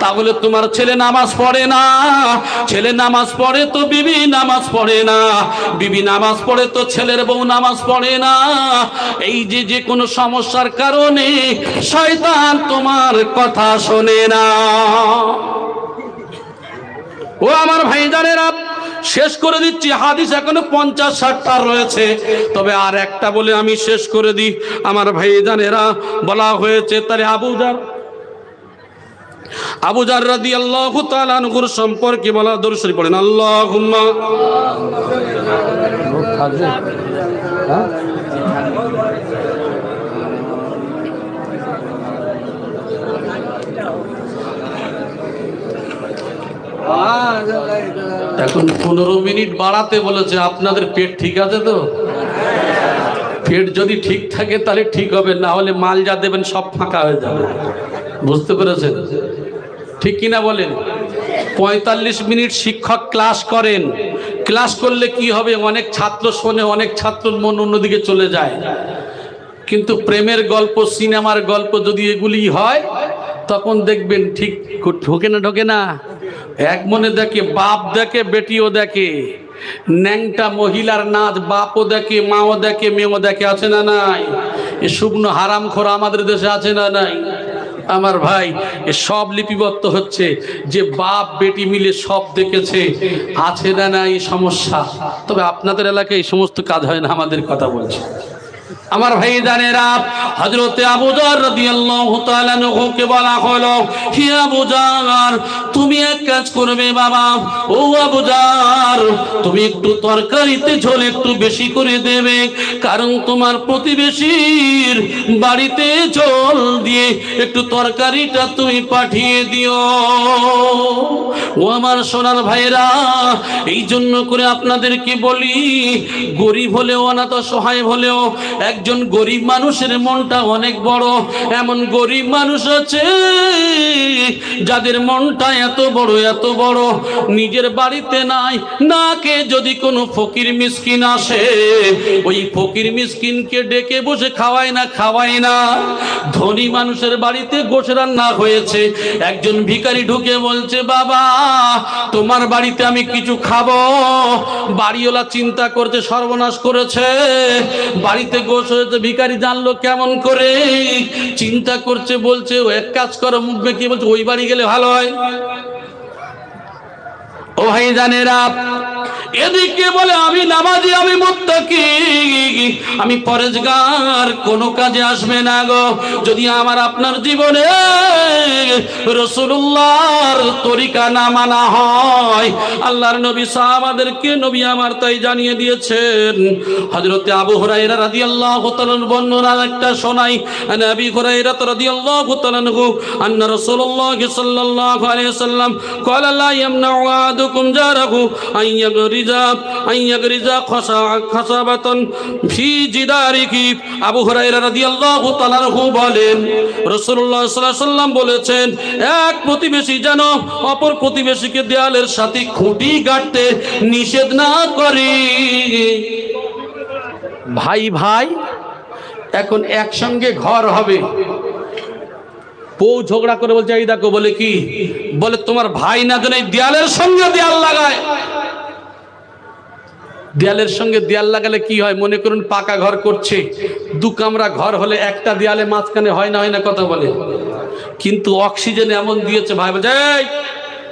তাহলে তোমার ছেলে নামাজ পড়ে না, ছেলে নামাজ পড়ে তো বিবি নামাজ পড়ে না, বিবি নামাজ পড়ে তো ছেলের বউ নামাজ পড়ে না। এই যে কোনো সমস্যার কারণে শয়তান তোমার কথা শোনে না। ও আমার ভাইজানেরা, শেষ করে দিচ্ছি। হাদিস এখনো 50-60টা রয়েছে, তবে আর একটা বলে আমি শেষ করে দিই। আমার ভাইজানেরা, বলা হয়েছে তারে আবু জার রাদিয়াল্লাহু তাআলা আনহুর সম্পর্কে বলা, দরুদ শরীফ পড়েন আল্লাহুম্মা। এখন 15 মিনিট বাড়াতে বলেছে। আপনাদের পেট ঠিক আছে তো? পেট যদি ঠিক থাকে তাহলে ঠিক হবে, না হলে মাল যা দেবেন সব ফাঁকা হয়ে যাবে। বুঝতে পেরেছেন? ঠিক কিনা বলেন? 45 মিনিট শিক্ষক ক্লাস করেন। ক্লাস করলে কি হবে? অনেক ছাত্র শোনে, অনেক ছাত্রর মন অন্যদিকে চলে যায়। কিন্তু প্রেমের গল্প, সিনেমার গল্প যদি এগুলি হয়, তখন দেখবেন ঠিক ঢোকে না। এক মনে দেখে, বাপ দেখে, বেটিও দেখে। ন্যাংটা মহিলার নাচ বাপও দেখে, মাও দেখে, মেয়েও দেখে। আছে না নাই? এ শুকনো হারামখোর আমাদের দেশে আছে না নাই? আমার ভাই, এ সব লিপিবদ্ধ হচ্ছে যে বাপ বেটি মিলে সব দেখেছে। আছে না নাই সমস্যা? তবে আপনাদের এলাকায় এই সমস্ত কাজ হয় না, আমাদের কথা বলছে। আমার ভাই জানেরা, হযরতে আবু যর রাদিয়াল্লাহু তাআলা আনহুকে বলা হলো, হে আবু যর, তুমি এক কাজ করবে বাবা। ও আবু যর, তুমি একটু তরকারিতে ঝোল একটু বেশি করে দেবে, কারণ তোমার প্রতিবেশীর বাড়িতে ঝোল দিয়ে একটু তরকারিটা তুমি পাঠিয়ে দিও। ও আমার সোনার ভাইরা, এই জন্য করে আপনাদেরকে বলি, গরিব হলেও, অনাথ সহায় হলেও একজন গরিব মানুষের মনটা অনেক বড়। এমন গরিব মানুষ আছে যাদের মনটা এত বড়, নিজের বাড়িতে নাই, না কে যদি কোনো ফকির মিসকিন আসে, ওই ফকির মিসকিনকে ডেকে বসে খাওয়ায় না। ধনী মানুষের বাড়িতে গোশ রান্না হয়েছে, একজন ভিখারি ঢুকে বলছে, বাবা তোমার বাড়িতে আমি কিছু খাবো। বাড়িওয়ালা চিন্তা করছে সর্বনাশ করেছে, বাড়িতে গোশ হয়েছে, ভিখারি জানলো কেমন করে? চিন্তা করছে, বলছে ও এক কাজ করো, মুখ বেঁকিয়ে বলছে ওই বাড়ি গেলে ভালো হয়। ও ভাই জানেরা, এদিকে বলে আমি নামাজি, আমি মুত্তাকি, আমি পরেজগার, কোনো কাজে আসবে না গো যদি আমার আপনার জীবনে রাসূলুল্লাহর তরিকা না মানা হয়। আল্লাহর নবী সাহাবাদেরকে নবী আমার তাই জানিয়ে দিয়েছেন। হযরতে আবু হুরায়রা রাদিয়াল্লাহু তাআলা বর্ণনা একটা শোনাই। আবু হুরায়রা রাদিয়াল্লাহু তাআলা আন্না রাসূলুল্লাহ সাল্লাল্লাহু আলাইহি ওয়াসাল্লাম قال لا يمنع أحدكم جاره أن يغرز خشبة في جداره। আবু হুরায়রা রাদিয়াল্লাহু তাআলা বলেন, রাসূলুল্লাহ সাল্লাল্লাহু আলাইহি ওয়াসাল্লাম বলেছেন, এক প্রতিবেশী যেন অপর প্রতিবেশীকে দেয়ালের সাথে খুঁটি গাঁথতে নিষেধ না করে। ভাই এখন একসঙ্গে ঘর হবে, বউ ঝগড়া করে বলছে, এই দেখো, বলে কি? বলে তোমার ভাই না যেন এই দেয়ালের সঙ্গে দেয়াল লাগায়। দেয়ালের সঙ্গে দেয়াল লাগালে কি হয়? মনে করুন পাকা ঘর করছে, 2 কামরা ঘর হলে একটা দেয়ালে মাঝখানে হয় না কথা বলে। কিন্তু অক্সিজেন এমন দিয়েছে, ভাই বলছে এই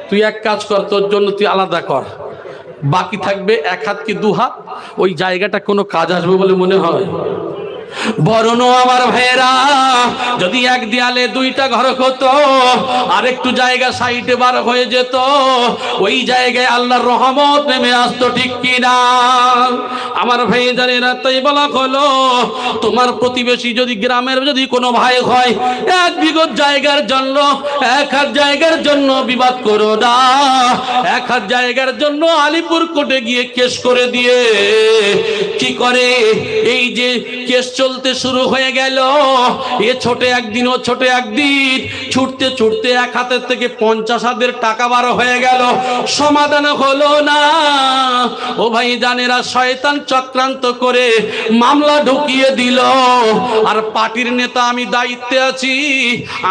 তুই এক কাজ কর, তোর জন্য তুই আলাদা কর, বাকি থাকবে 1 হাত কি 2 হাত, ওই জায়গাটা কোনো কাজ আসবে বলে মনে হয়? বরণ আমার ভাইয়েরা, যদি এক দেয়ালে দুইটা ঘর হতো, আর একটু জায়গা সাইডে বার হয়ে যেত, ওই জায়গায় আল্লাহর রহমত নেমে আসতো, ঠিক কিনা? আমার ভাই জানেরা, তাই বলা হলো তোমার প্রতিবেশী যদি গ্রামের যদি কোনো ভাই হয়, 1 বিঘা জায়গার জন্য 1 হাত জায়গার জন্য বিবাদ করো না। 1 হাত জায়গার জন্য আলিপুর কোর্টে গিয়ে কেস করে দিয়ে কি করে, এই যে কেস চলতে শুরু হয়ে গেল, এ ছোট একদিন ও ছোট একদিন, ছুটতে ছুটতে 1 হাতের থেকে 50,000 টাকা বার হয়ে গেল, সমাধান হলো না। ও ভাই জানেরা, শয়তান চক্রান্ত করে মামলা ঢুকিয়ে দিল। আর পার্টির নেতা, আমি দায়িত্বে আছি,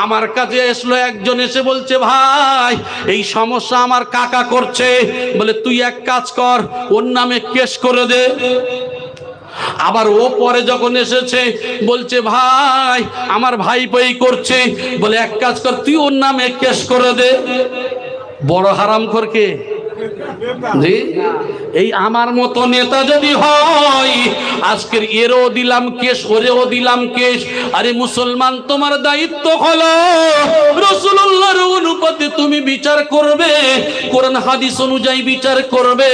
আমার কাছে এসলো একজন, এসে বলছে ভাই এই সমস্যা আমার কাকা করছে, বলে তুই এক কাজ কর, ওর নামে কেস করে দে। আবার ও পরে যখন এসেছে বলছে ভাই আমার ভাইপোই করছে, বলে এক কাজ কর, তুই ওর নামে কেস করে দে। বড় হারামখোরকে জি, এই আমার মতো নেতা যদি হয়, আজকের এরও দিলাম কেস, ওরেও দিলাম কেস। আরে মুসলমান, তোমার দায়িত্ব হলো রাসূলুল্লাহর অনুপাতে তুমি বিচার করবে, কোরআন হাদিস অনুযায়ী বিচার করবে,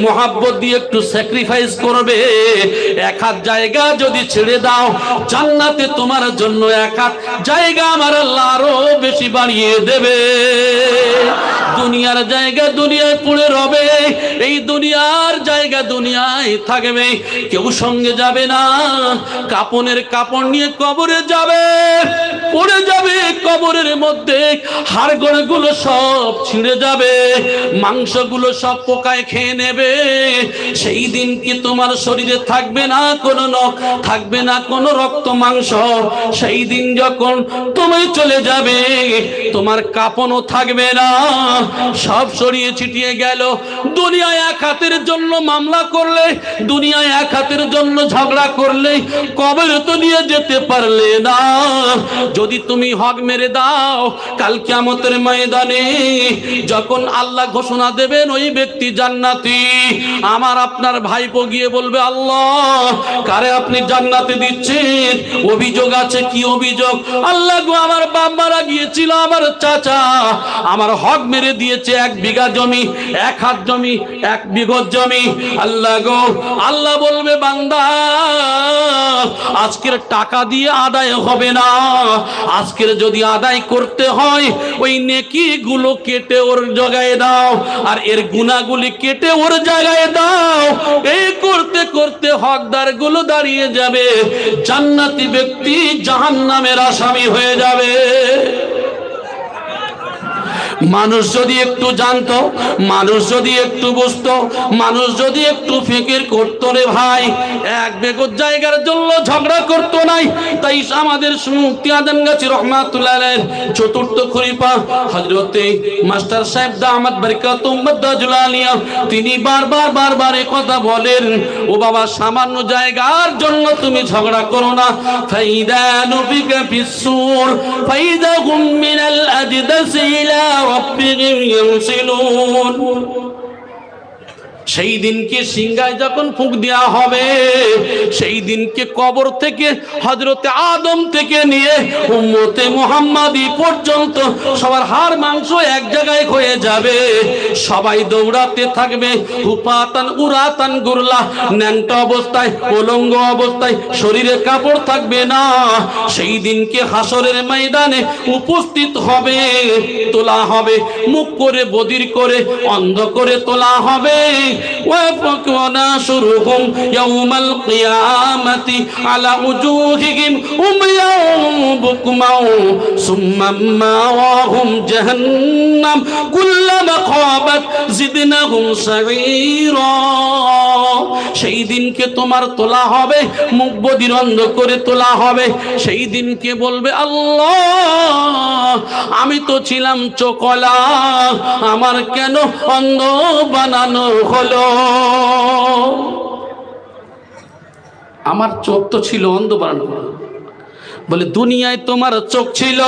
মুহাব্বত দিয়ে একটু স্যাক্রিফাইস করবে। 1 হাত জায়গা যদি ছেড়ে দাও, জান্নাতে তোমার জন্য 1 হাত জায়গা আমার আল্লাহ আরো বেশি বাড়িয়ে দেবে। দুনিয়ার জায়গা দুনিয়ায় পড়ে রবে, এই দুনিয়ার জায়গা দুনিয়ায় থাকবে, কেউ সঙ্গে যাবে না। কাপনের কাপড় নিয়ে কবরে যাবে, পড়ে যাবে কবরের মধ্যে, হাড়গোড়গুলো সব ছিঁড়ে যাবে, মাংসগুলো সব পোকায় খেয়ে নেবে। সেই দিন কি তোমার শরীরে থাকবে না কোনো নখ, থাকবে না কোনো রক্ত মাংস। সেই দিন যখন তুমি চলে যাবে, তোমার কাপনও থাকবে না, সব ছড়িয়ে ছিটিয়ে গেল। দুনিয়ায় 1 হাতের জন্য মামলা করলে, দুনিয়ায় 1 হাতের জন্য ঝগড়া করলে, কবরে তো নিয়ে যেতে পারলে না। যদি তুমি হক মেরে দাও, কাল কিয়ামতের ময়দানে যখন আল্লাহ ঘোষণা দেবেন ওই ব্যক্তি জান্নাতি, আমার আপনার ভাইপো গিয়ে বলবে আল্লাহ কারে আপনি জান্নাতে দিচ্ছেন, অভিযোগ আছে। কি অভিযোগ? আল্লাহ গো, আমার বাপ মারা গিয়েছিল, আমার চাচা আমার হক মেরে দিয়েছে 1 বিঘা জমি, 1 হাত জমি, 1 বিঘা জমি। আল্লাহ গো, আল্লাহ বলবে বান্দা আজকের টাকা দিয়ে আদায় হবে না, আজকের যদি আদায় করতে হয় ওই নেকি গুলো কেটে ওর জায়গায় দাও, আর এর গুনাহগুলি কেটে ওর জায়গায় দাও। এই করতে করতে হকদার গুলো দাঁড়িয়ে যাবে, জান্নাতি ব্যক্তি জাহান্নামের আসামি হয়ে যাবে। মানুষ যদি একটু জানতো, মানুষ যদি একটু বুঝতো, মানুষ যদি একটু ফিকির করতো, রে ভাই 1 বিঘা জায়গার জন্য ঝগড়া করতো নাই। তাই আমাদের মুফতি আদমগাছি রহমাতুল্লাহ আলাইহি 4র্থ খলিফা হযরতে মাস্টার সাহেব দামাত বরকাতুহুম মাদাজুল আলিয়া, তিনি বারবার এই কথা বলেন, ও বাবা সামান্য জায়গার জন্য তুমি ঝগড়া করো না। ফাইদা নুফিকা ফিসসূর ফাইদা হুম মিনাল আজদাসি ইলা রাব্বিহিম ইয়ানসিলুন। সেই দিনকে সিংহায় যখন ফুঁক দেওয়া হবে, সেই দিনকে কবর থেকে হযরতে আদম থেকে নিয়ে উম্মতে মুহাম্মাদি পর্যন্ত সবার হাড় মাংস এক জায়গায় হয়ে যাবে। সবাই দৌড়াতে থাকবে, হুপাতান উরাতান গুরলা, ন্যাংটা অবস্থায়, উলঙ্গ অবস্থায়, শরীরে কাপড় থাকবে না। সেই দিনকে হাসরের ময়দানে উপস্থিত হবে, তোলা হবে, মুখ করে বধির করে অন্ধ করে তোলা হবে। ونحشرهم يوم القيامة على وجوههم عميا بكما ثم مأواهم جهنم كلما خابت زدناهم سعيرا। সেই দিনকে তোমার তোলা হবে, মুখ বধির অন্ধ করে তোলা হবে। সেই দিনকে বলবে আল্লাহ আমি তো ছিলাম চোখলা, আমার কেন অন্ধ বানানো হলো? আমার চোখ তো ছিল, অন্ধ বানানো হলো। বলে দুনিয়ায় তোমার চোখ ছিল,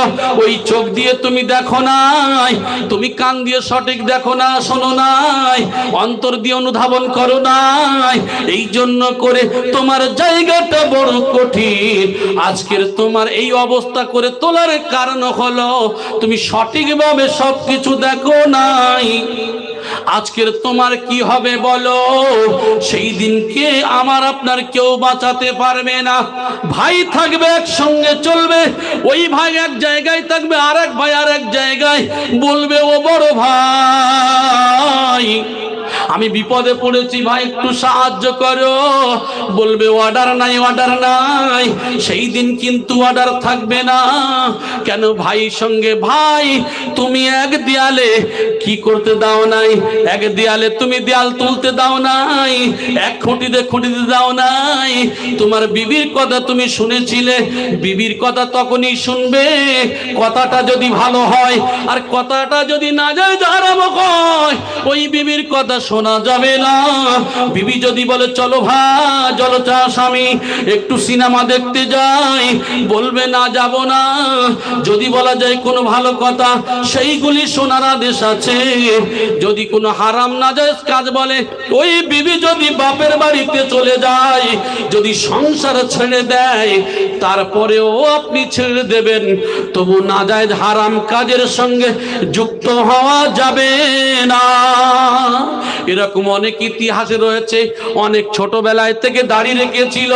ওই চোখ দিয়ে তুমি দেখো নাই, তুমি কান দিয়ে সঠিক দেখো না, শোনো নাই, অন্তর দিয়ে অনুধাবন করো নাই, এই জন্য করে তোমার জায়গাটা বড় কঠিন। আজকের তোমার এই অবস্থা করে তোলার কারণ হলো তুমি সঠিকভাবে সবকিছু দেখো নাই। আজকের তোমার কি হবে বলো? সেই দিনকে আমার আপনার কেউ বাঁচাতে পারবে না। ভাই থাকবে একসঙ্গে চলবে, ওই ভাই এক জায়গায় থাকবে, আর এক ভাই আর এক জায়গায়, বলবে ও বড় ভাই আমি বিপদে পড়েছি ভাই একটু সাহায্য করো, বলবে অর্ডার নাই অর্ডার নাই। সেই দিন কিন্তু অর্ডার থাকবে না। কেন? ভাই সঙ্গে ভাই তুমি এক দেয়ালে কি করতে দাও নাই, এক দেয়ালে তুমি দেয়াল তুলতে দাও নাই, এক খুঁটিতে খুঁটিতে দাও নাই। তোমার বিবির কথা তুমি শুনেছিলে, বিবির কথা তখনই শুনবে কথাটা যদি ভালো হয়, আর কথাটা যদি না যায় হারাম হয়, ওই বিবির কথা শোনা যাবে না। বিবি যদি বলে চলো ভাই চলো চা স্বামী একটু সিনেমা দেখতে যাই, বলবে না যাব না। যদি বলা যায় কোনো ভালো কথা, সেইগুলি শোনার আদেশ আছে। যদি কোনো হারাম না যায় কাজ বলে, ওই বিবি যদি বাপের বাড়িতে চলে যায়, যদি সংসার ছেড়ে দেয়, তারপরেও আপনি ছেড়ে দেবেন, তবু না যায় হারাম কাজের সঙ্গে যুক্ত হওয়া যাবে না। এরকম অনেক ইতিহাসে রয়েছে। অনেক ছোটবেলায় থেকে দাড়ি রেখেছিল,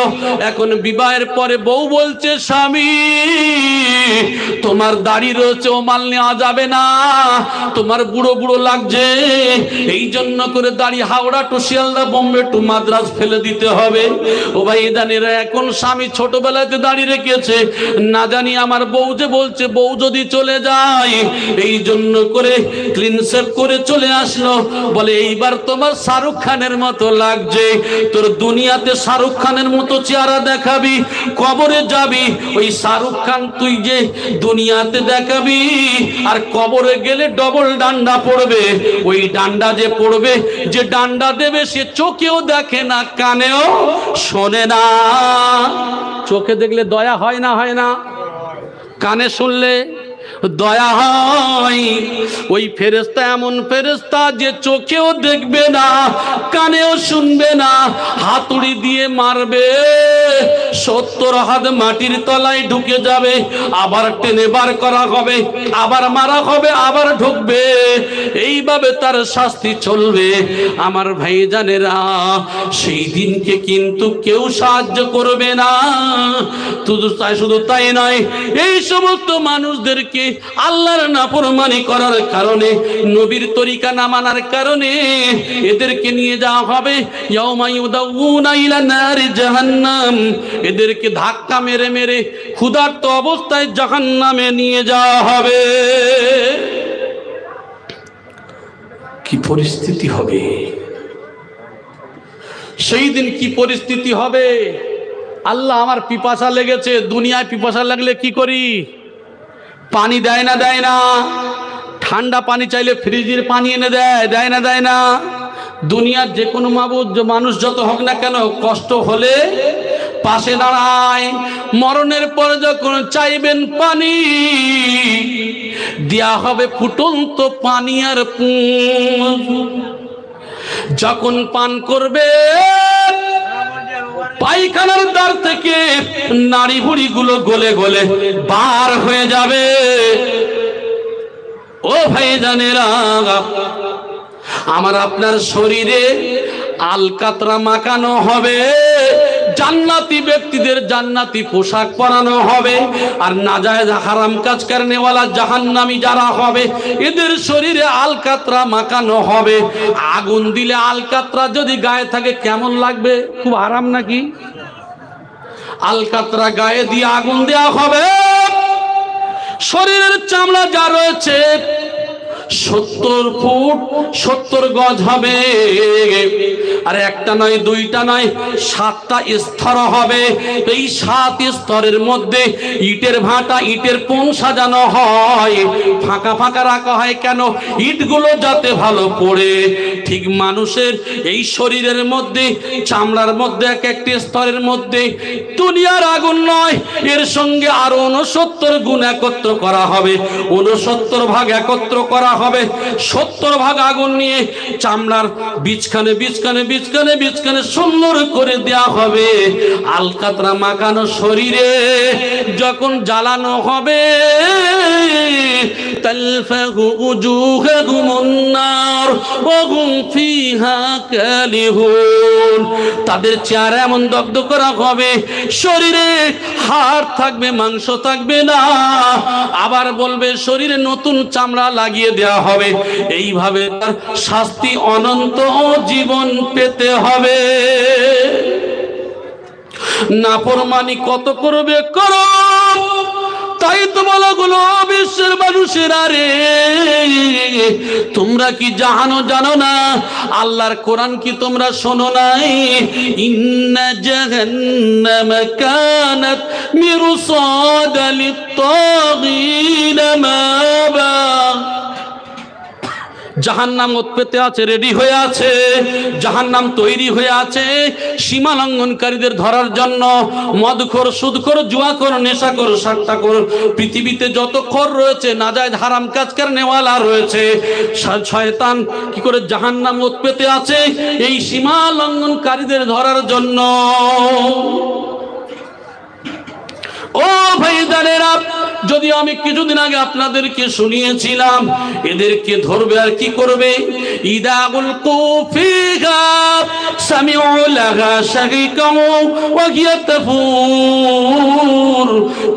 এখন বিবাহের পরে বউ বলছে স্বামী তোমার দাড়ি রয়েছে, ও মাল নেওয়া যাবে না, তোমার বুড়ো বুড়ো লাগছে, এই জন্য করে দাড়ি হাওড়া টু শিয়ালদা বোম্বে টু মাদ্রাজ ফেলে দিতে হবে। ও ভাই জানেরা, এখন স্বামী ছোটবেলাতে দাড়ি রেখেছে, না জানি আমার বউ যে বলছে বউ যদি চলে যায়, এই জন্য করে ক্লিন শেভ করে চলে আসলো, বলে এইবার তোমার শাহরুখ খানের মতো লাগছে। তোর দুনিয়াতে শাহরুখ খানের মতো চেহারা দেখাবি, কবরে যাবি ওই শাহরুখ খান তুই যে দুনিয়াতে দেখাবি, আর কবরে গেলে ডবল ডান্ডা পড়বে। ওই ডান্ডা যে পড়বে, যে ডান্ডা দেবে, সে চোখেও দেখে না, কানেও শোনে না। চোখে দেখলে দয়া হয় না হয় না? কানে শুনলে দয়া হয়। ওই ফেরেশতা এমন ফেরেশতা যে চোখেও দেখবে না, কানেও শুনবে না, হাতুড়ি দিয়ে মারবে, 70 হাত মাটির তলায় ঢুকে যাবে, আবার টেনে বার করা হবে, আবার মারা হবে, আবার ঢুকবে, এইভাবে তার শাস্তি চলবে। আমার ভাইজানেরা, সেই দিনকে কিন্তু কেউ সাহায্য করবে না। শুধু তাই নয়, এই সমস্ত মানুষদেরকে আল্লাহর নাফরমানি করার কারণে, নবীর তরিকা না মানার কারণে এদেরকে নিয়ে যাওয়া হবে ইয়াউমা ইউদাউনা ইলা নারি জাহান্নাম। এদেরকে ধাক্কা মেরে মেরে ক্ষুধার্ত অবস্থায় জাহান্নামে নিয়ে যাওয়া হবে। কি পরিস্থিতি হবে সেই দিন, কি পরিস্থিতি হবে? আল্লাহ, আমার পিপাসা লেগেছে। দুনিয়ায় পিপাসা লাগলে কি করি? পানি দেয় না দেয় না? ঠান্ডা পানি চাইলে ফ্রিজের পানি এনে দেয়, দেয় না দেয় না? দুনিয়ার যে কোনো মানুষ যত হোক না কেন, কষ্ট হলে পাশে দাঁড়ায়। মরণের পরে যখন চাইবেন পানি, দেয়া হবে ফুটন্ত পানি আর যখন পান করবে, পায়খানার দ্বার থেকে নাড়ি ভুড়ি গুলো গলে গলে বার হয়ে যাবে। ও ভাইজানেরা, আমার আপনার শরীরে আলকাতরা মাখানো হবে, জান্নাতি ব্যক্তিদের জান্নাতি পোশাক পরানো হবে, আর নাজায়েজ হারাম কাজ করনেওয়ালা জাহান্নামী যারা হবে, এদের শরীরে আলকাতরা মাখানো হবে। আগুন দিলে আলকাতরা যদি গায়ে থাকে কেমন লাগবে? খুব আরাম নাকি? আলকাতরা গায়ে দিয়ে আগুন দেওয়া হবে, শরীরের চামড়া যা রয়েছে 70 ফুট 70 গজ হবে। আর একটা নয়, দুইটা নয়, 7টা স্তর হবে। এই 7 স্তরের মধ্যে ইটের ভাটা, ইটের পোন সাজানো হয়, ফাঁকা ফাঁকা রাখা হয়। কেন? ইটগুলো যাতে ভালো পড়ে। ঠিক মানুষের এই শরীরের মধ্যে, চামড়ার মধ্যে এক একটি স্তরের মধ্যে দুনিয়ার আগুন নয়, এর সঙ্গে আরো 69 গুণ একত্র করা হবে। 69 ভাগ একত্র করা হবে। 70 ভাগ আগুন নিয়ে চামড়ার বিছখানে বিছখানে বিছখানে বিছখানে সুন্দর করে দেয়া হবে। আলকাতরা মাখানো শরীরে যখন জ্বালানো হবে, তালফাহু উজুহাহুমুন নার ওয়া হুম ফিহা কালিহুন। তাদের চেহারা এমন দগ্ধ করা হবে, শরীরে হাড় থাকবে, মাংস থাকবে না। আবার বলবে শরীরে নতুন চামড়া লাগিয়ে দেওয়া হবে। এইভাবে তার শাস্তি অনন্ত জীবন পেতে হবে। নাফরমানি কত করবে করো, তাই তো বলা গুলো বিশ্বের মানুষেরা রে, তোমরা কি জানো না? আল্লাহর কোরআন কি তোমরা শোনো নাই? ইন্না জাহান্নামা কানাত মিরসাদা লিত-তাগীনা মাবা। জাহান্নাম উৎপেতে আছে, রেডি হয়ে আছে, জাহান্নাম তৈরি হয়ে আছে সীমা লঙ্ঘনকারীদের ধরার জন্য। মদখোর, সুদখোর, জুয়াখোর, নেশাখোর, সাট্টাখোর, পৃথিবীতে যত খোর রয়েছে, নাজায়েজ হারাম কাজ নেওয়ালা রয়েছে, শয়তান কি করে জাহান্নাম উৎপেতে আছে এই সীমা লঙ্ঘনকারীদের ধরার জন্য। ও ভাইজানেরা, যদি আমি কিছুদিন আগে আপনাদেরকে শুনিয়েছিলাম এদেরকে ধরবে আর কি করবে? ইদাউল কুফিহা সামিউ লাহা শাগীকাও ওয়া হিয়া তাফুর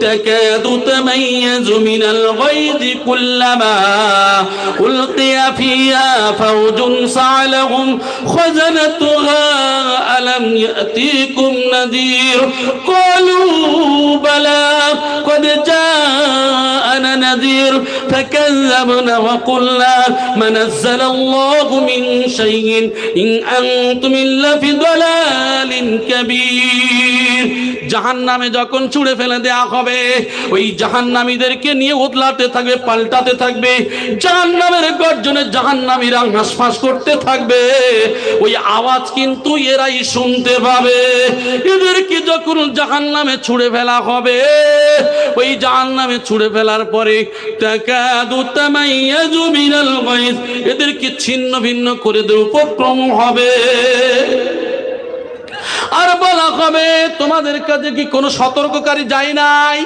তাকাদু তামাইয়াজু মিনাল গায়জি কুল্লামা উলকিয়া ফিহা ফাওজুন সা'লাহুম খাযানাতুহা আলাম ইয়াতিকুম নাযীর ক্বালু বালা قد جاءنا نذير فكذبنا وقلنا ما نزل الله من شيء إن أنتم إلا في ضلال كبير। জাহান্নামে যখন ছুঁড়ে ফেলে দেয়া হবে, ওই জাহান্নামীদেরকে নিয়ে উতলাতে থাকবে, পাল্টাতে থাকবে। জাহান্নামের গর্জনে জাহান্নামীরা হাঁসফাঁস করতে থাকবে। ওই আওয়াজ কিন্তু এরাই শুনতে পাবে। এদেরকে যখন জাহান্নামে ছুঁড়ে ফেলা হবে, ওই জাহান্নামে ছুঁড়ে ফেলার পরে তাকাদু তামাইয়াজু মিনাল গায়জ, এদেরকে ছিন্ন ভিন্ন করে দেওয়ার উপক্রম হবে। আর বলা হবে তোমাদের কাছে কি কোনো সতর্ককারী যায় নাই?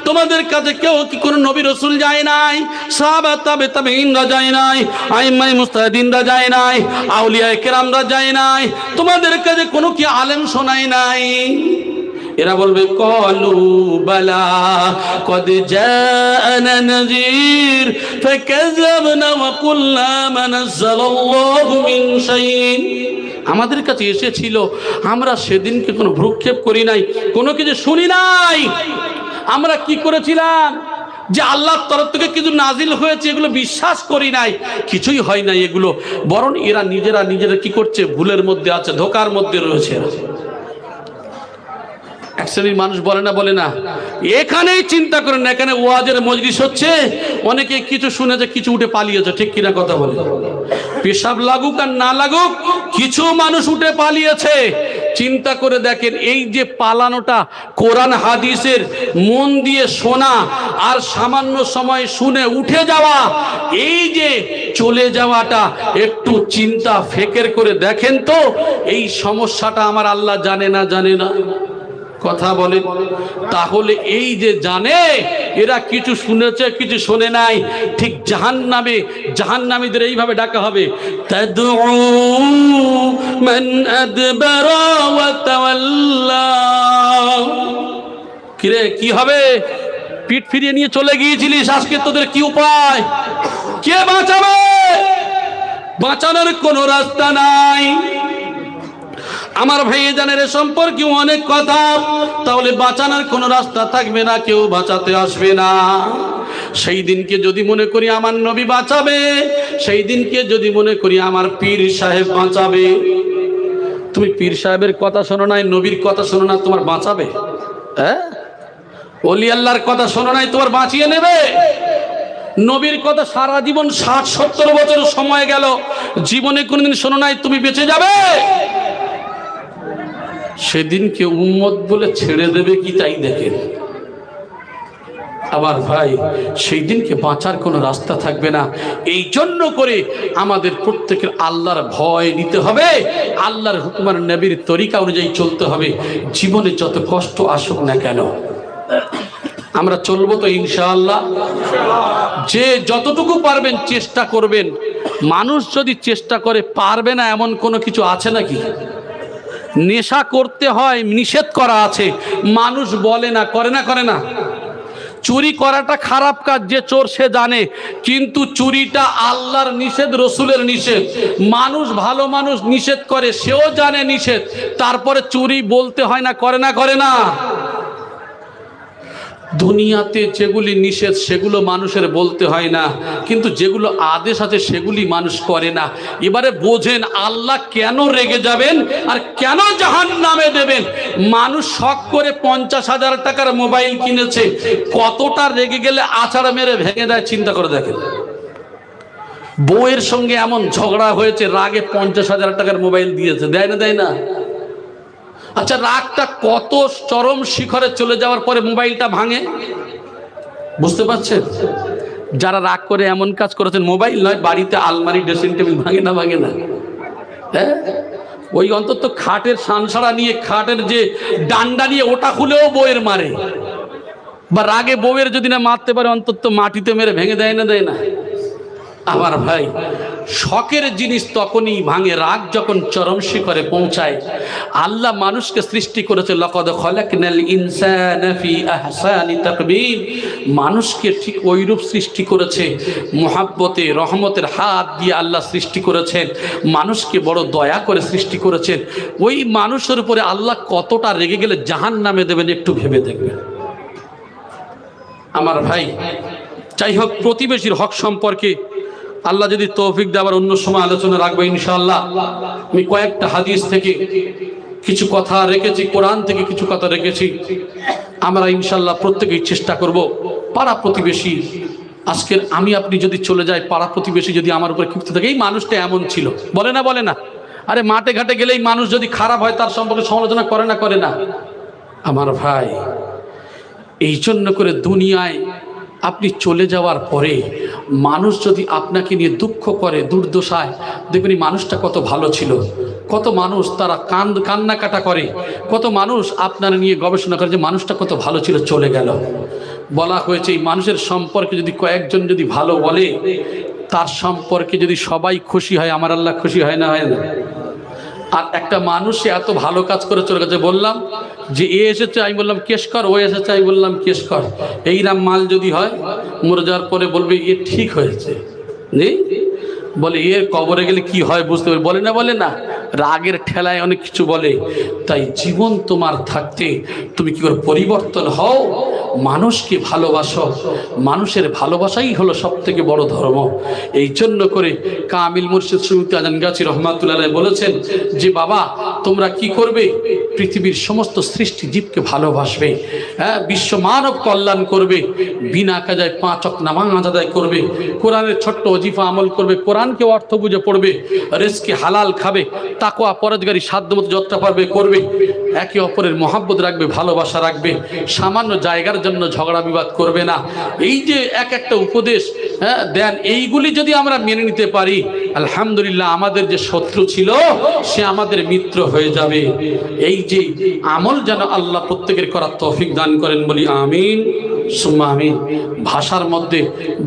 তোমাদের কাছে কেউ কি কোনো নবী রাসূল যায় নাই? সাহাবা তাবেঈনরা যায় নাই? আইম্মায়ে মুজতাহিদিনরা যায় নাই? আউলিয়ায়ে কেরামরা যায় নাই? তোমাদের কাছে কোনো কি আলেম শোনায় নাই? এরা বলবে ক্বালু বালা কদ জাআনা নাযীর ফাকাযাবনা ওয়া কুল্লা মা নাযালাল্লাহু মিন শাইইন। আমাদের কাছে এসেছিল, আমরা সেদিনকে কোনো ভ্রুক্ষেপ করি নাই, কোনো কিছু শুনি নাই। আমরা কি করেছিলাম? যে আল্লাহর তরফ থেকে কিছু নাজিল হয়েছে এগুলো বিশ্বাস করি নাই, কিছুই হয় নাই এগুলো। বরং এরা নিজেরা কি করছে? ভুলের মধ্যে আছে, ধোকার মধ্যে রয়েছে। এক শ্রেণীর মানুষ বলে না এখানেই চিন্তা করেন না, এখানে ওয়াজের মজলিস হচ্ছে, অনেকে কিছু শুনেছে, কিছু উঠে পালিয়েছে, ঠিক কিনা কথা বলে? পেশাব লাগুক আর না লাগুক, কিছু মানুষ উঠে পালিয়েছে। চিন্তা করে দেখেন, এই যে পালানোটা, কোরআন হাদিসের মন দিয়ে শোনা আর সামান্য সময় শুনে উঠে যাওয়া, এই যে চলে যাওয়াটা, একটু চিন্তা ফেকের করে দেখেন তো এই সমস্যাটা আমার আল্লাহ জানে না? কথা বলে। তাহলে এই যে জানে, এরা কিছু শুনেছে কিছু শোনে নাই, ঠিক জাহান্নামীদের এইভাবে ডাকা হবে, তাদউ মান আদবারা ওয়া তাওয়াল্লা। কিরে কি হবে? পিঠ ফিরিয়ে নিয়ে চলে গিয়েছিলিস, আজকে তোদের কি উপায়? কে বাঁচাবে? বাঁচানোর কোনো রাস্তা নাই। আমার ভাইজানের সম্পর্কে অনেক কথা, তাহলে বাঁচানোর কোনো রাস্তা থাকবে না, কেউ বাঁচাতে আসবে না। সেই দিনকে যদি মনে করি আমার নবী বাঁচাবে, সেই দিনকে যদি মনে করি আমার পীর সাহেব বাঁচাবে, তুমি পীর সাহেবের কথা শোনো নাই, নবীর কথা শোনো না, তোমার বাঁচাবে? হ্যাঁ, ওলি আল্লাহর কথা শোনো নাই, তোমার বাঁচিয়ে নেবে? নবীর কথা সারা জীবন 60-70 বছর সময় গেল, জীবনে কোনোদিন শোনো নাই, তুমি বেঁচে যাবে? সেদিনকে উম্মত বলে ছেড়ে দেবে কি তাই দেখেন। আবার ভাই, সেই দিনকে বাঁচার কোনো রাস্তা থাকবে না। এই জন্য করে আমাদের প্রত্যেকের আল্লাহর ভয় নিতে হবে, আল্লাহর হুকুমার নবীর তরিকা অনুযায়ী চলতে হবে। জীবনে যত কষ্ট আসুক না কেন আমরা চলবো তো ইনশাআল্লাহ। যে যতটুকু পারবেন চেষ্টা করবেন। মানুষ যদি চেষ্টা করে পারবে না এমন কোনো কিছু আছে নাকি? নেশা করতে হয়, নিষেধ করা আছে, মানুষ বলে না, করে না, করে না। চুরি করাটা খারাপ কাজ, যে চোর সে জানে, কিন্তু চুরিটা আল্লাহর নিষেধ, রসুলের নিষেধ। মানুষ, ভালো মানুষ নিষেধ করে, সেও জানে নিষেধ, তারপরে চুরি বলতে হয় না, করে না, করে না। দুনিয়াতে যেগুলি নিষেধ সেগুলো মানুষের বলতে হয় না, কিন্তু যেগুলো আদেশ আছে সেগুলি মানুষ করে না। এবারে বোঝেন আল্লাহ কেন রেগে যাবেন আর কেন জাহান্নামে দেবেন। মানুষ শখ করে 50,000 টাকার মোবাইল কিনেছে, কতটা রেগে গেলে আছাড় মেরে ভেঙে দেয় চিন্তা করে দেখেন। বউয়ের সঙ্গে এমন ঝগড়া হয়েছে, রাগে 50,000 টাকার মোবাইল দিয়েছে, দেয় না, দেয় না? আচ্ছা, রাগটা কত চরম শিখরে চলে যাওয়ার পরে মোবাইলটা ভাঙে, বুঝতে পারছেন? যারা রাগ করে এমন কাজ করেছেন, মোবাইল নয়, বাড়িতে আলমারি, ড্রেসিং টেবিল ভাঙে না, ভাঙে না? হ্যাঁ, ওই অন্তত খাটের সানসারা নিয়ে, খাটের যে ডান্ডা নিয়ে, ওটা খুলেও বউয়ের মারে, বা রাগে বউয়ের যদি না মারতে পারে অন্তত মাটিতে মেরে ভেঙে দেয় না, দেয় না? আমার ভাই, শখের জিনিস তখনই ভাঙে রাগ যখন চরম শিখরে পৌঁছায়। আল্লাহ মানুষকে সৃষ্টি করেছে, লাকাদ খালাকনাল ইনসানা ফি আহসানি তাকবীম। মানুষকে ঠিক ওইরূপ সৃষ্টি করেছে, মুহাব্বতে, রহমতের হাত দিয়ে আল্লাহ সৃষ্টি করেছেন। মানুষকে বড় দয়া করে সৃষ্টি করেছেন। ওই মানুষের উপরে আল্লাহ কতটা রেগে গেলে জাহান্নামে দেবেন একটু ভেবে দেখবেন। আমার ভাই, যাই হোক, প্রতিবেশীর হক সম্পর্কে আল্লাহ যদি তৌফিক দেয় আবার অন্য সময় আলোচনা রাখবো ইনশাআল্লাহ। আমি কয়েকটা হাদিস থেকে কিছু কথা রেখেছি, কোরআন থেকে কিছু কথা রেখেছি। আমরা ইনশাআল্লাহ প্রত্যেকেই চেষ্টা করব পাড়া প্রতিবেশী, আজকের আমি আপনি যদি চলে যাই, পাড়া প্রতিবেশী যদি আমার উপরে ক্ষিপ্ত থাকে, এই মানুষটা এমন ছিল, বলে না, বলে না? আরে মাঠে ঘাটে গেলেই মানুষ যদি খারাপ হয় তার সম্পর্কে সমালোচনা করে না, করে না? আমার ভাই, এই জন্য করে দুনিয়ায় আপনি চলে যাওয়ার পরে মানুষ যদি আপনাকে নিয়ে দুঃখ করে, দুর্দশায়, দেখবেন এই মানুষটা কত ভালো ছিল। কত মানুষ তারা কান্নাকাটা করে, কত মানুষ আপনার নিয়ে গবেষণা করে যে মানুষটা কত ভালো ছিল, চলে গেল। বলা হয়েছে এই মানুষের সম্পর্কে যদি কয়েকজন যদি ভালো বলে, তার সম্পর্কে যদি সবাই খুশি হয়, আমার আল্লাহ খুশি হয় না, হয় না? আর একটা মানুষ এত ভালো কাজ করে চলে গেছে, বললাম যে এ এসেছে, আমি বললাম কেস কর, ও এসেছে, আমি বললাম কেস কর, এইরাম মাল যদি হয়, মরে যাওয়ার পরে বলবে এ ঠিক হয়েছে, নেই বলে এর কবরে গেলে কি হয় বুঝতে পারি, বলে না, বলে না? রাগের ঠেলায় অনেক কিছু বলে। তাই জীবন তোমার থাকতে তুমি কি করে পরিবর্তন হও, মানুষকে ভালোবাসো, মানুষের ভালোবাসাই হলো সব থেকে বড় ধর্ম। এই জন্য করে কামিল মুর্শিদ সৈয়দ আজানগাছি রহমাতুল্লাহ আলাইহি বলেছেন যে বাবা, তোমরা কি করবে, পৃথিবীর সমস্ত সৃষ্টি জীবকে ভালোবাসবে, হ্যাঁ, বিশ্ব মানব কল্যাণ করবে, বিনা কাজায় 5 ওয়াক্ত নামাজ আদায় করবে, কোরআনের ছোট্ট ওজিফা আমল করবে, কোরআনকে অর্থ বুঝে পড়বে, রিজকে হালাল খাবে, তাকওয়া পরহেজগারি সাধ্যমতো যতটা পারবে করবে, একে অপরের মহব্বত রাখবে, ভালোবাসা রাখবে, সামান্য জায়গার জন্য ঝগড়া বিবাদ করবে না। এই যে এক একটা উপদেশ দেন, এইগুলি যদি আমরা মেনে নিতে পারি, আলহামদুলিল্লাহ, আমাদের যে শত্রু ছিল সে আমাদের মিত্র হয়ে যাবে। এই যে আমল যেন আল্লাহ প্রত্যেকের করার তৌফিক দান করেন, বলি আমিন সুম্মা আমিন। ভাষার মধ্যে,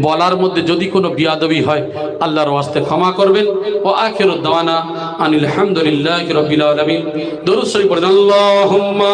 বলার মধ্যে যদি কোনো বিয়াদবি হয় আল্লাহর ওয়াস্তে ক্ষমা করবেন। ও আখিরু দাওয়ানা আনিল হামদুলিল্লাহি রাব্বিল আলামিন। দরুদ শরীফ পড়েন, আল্লাহুম্মা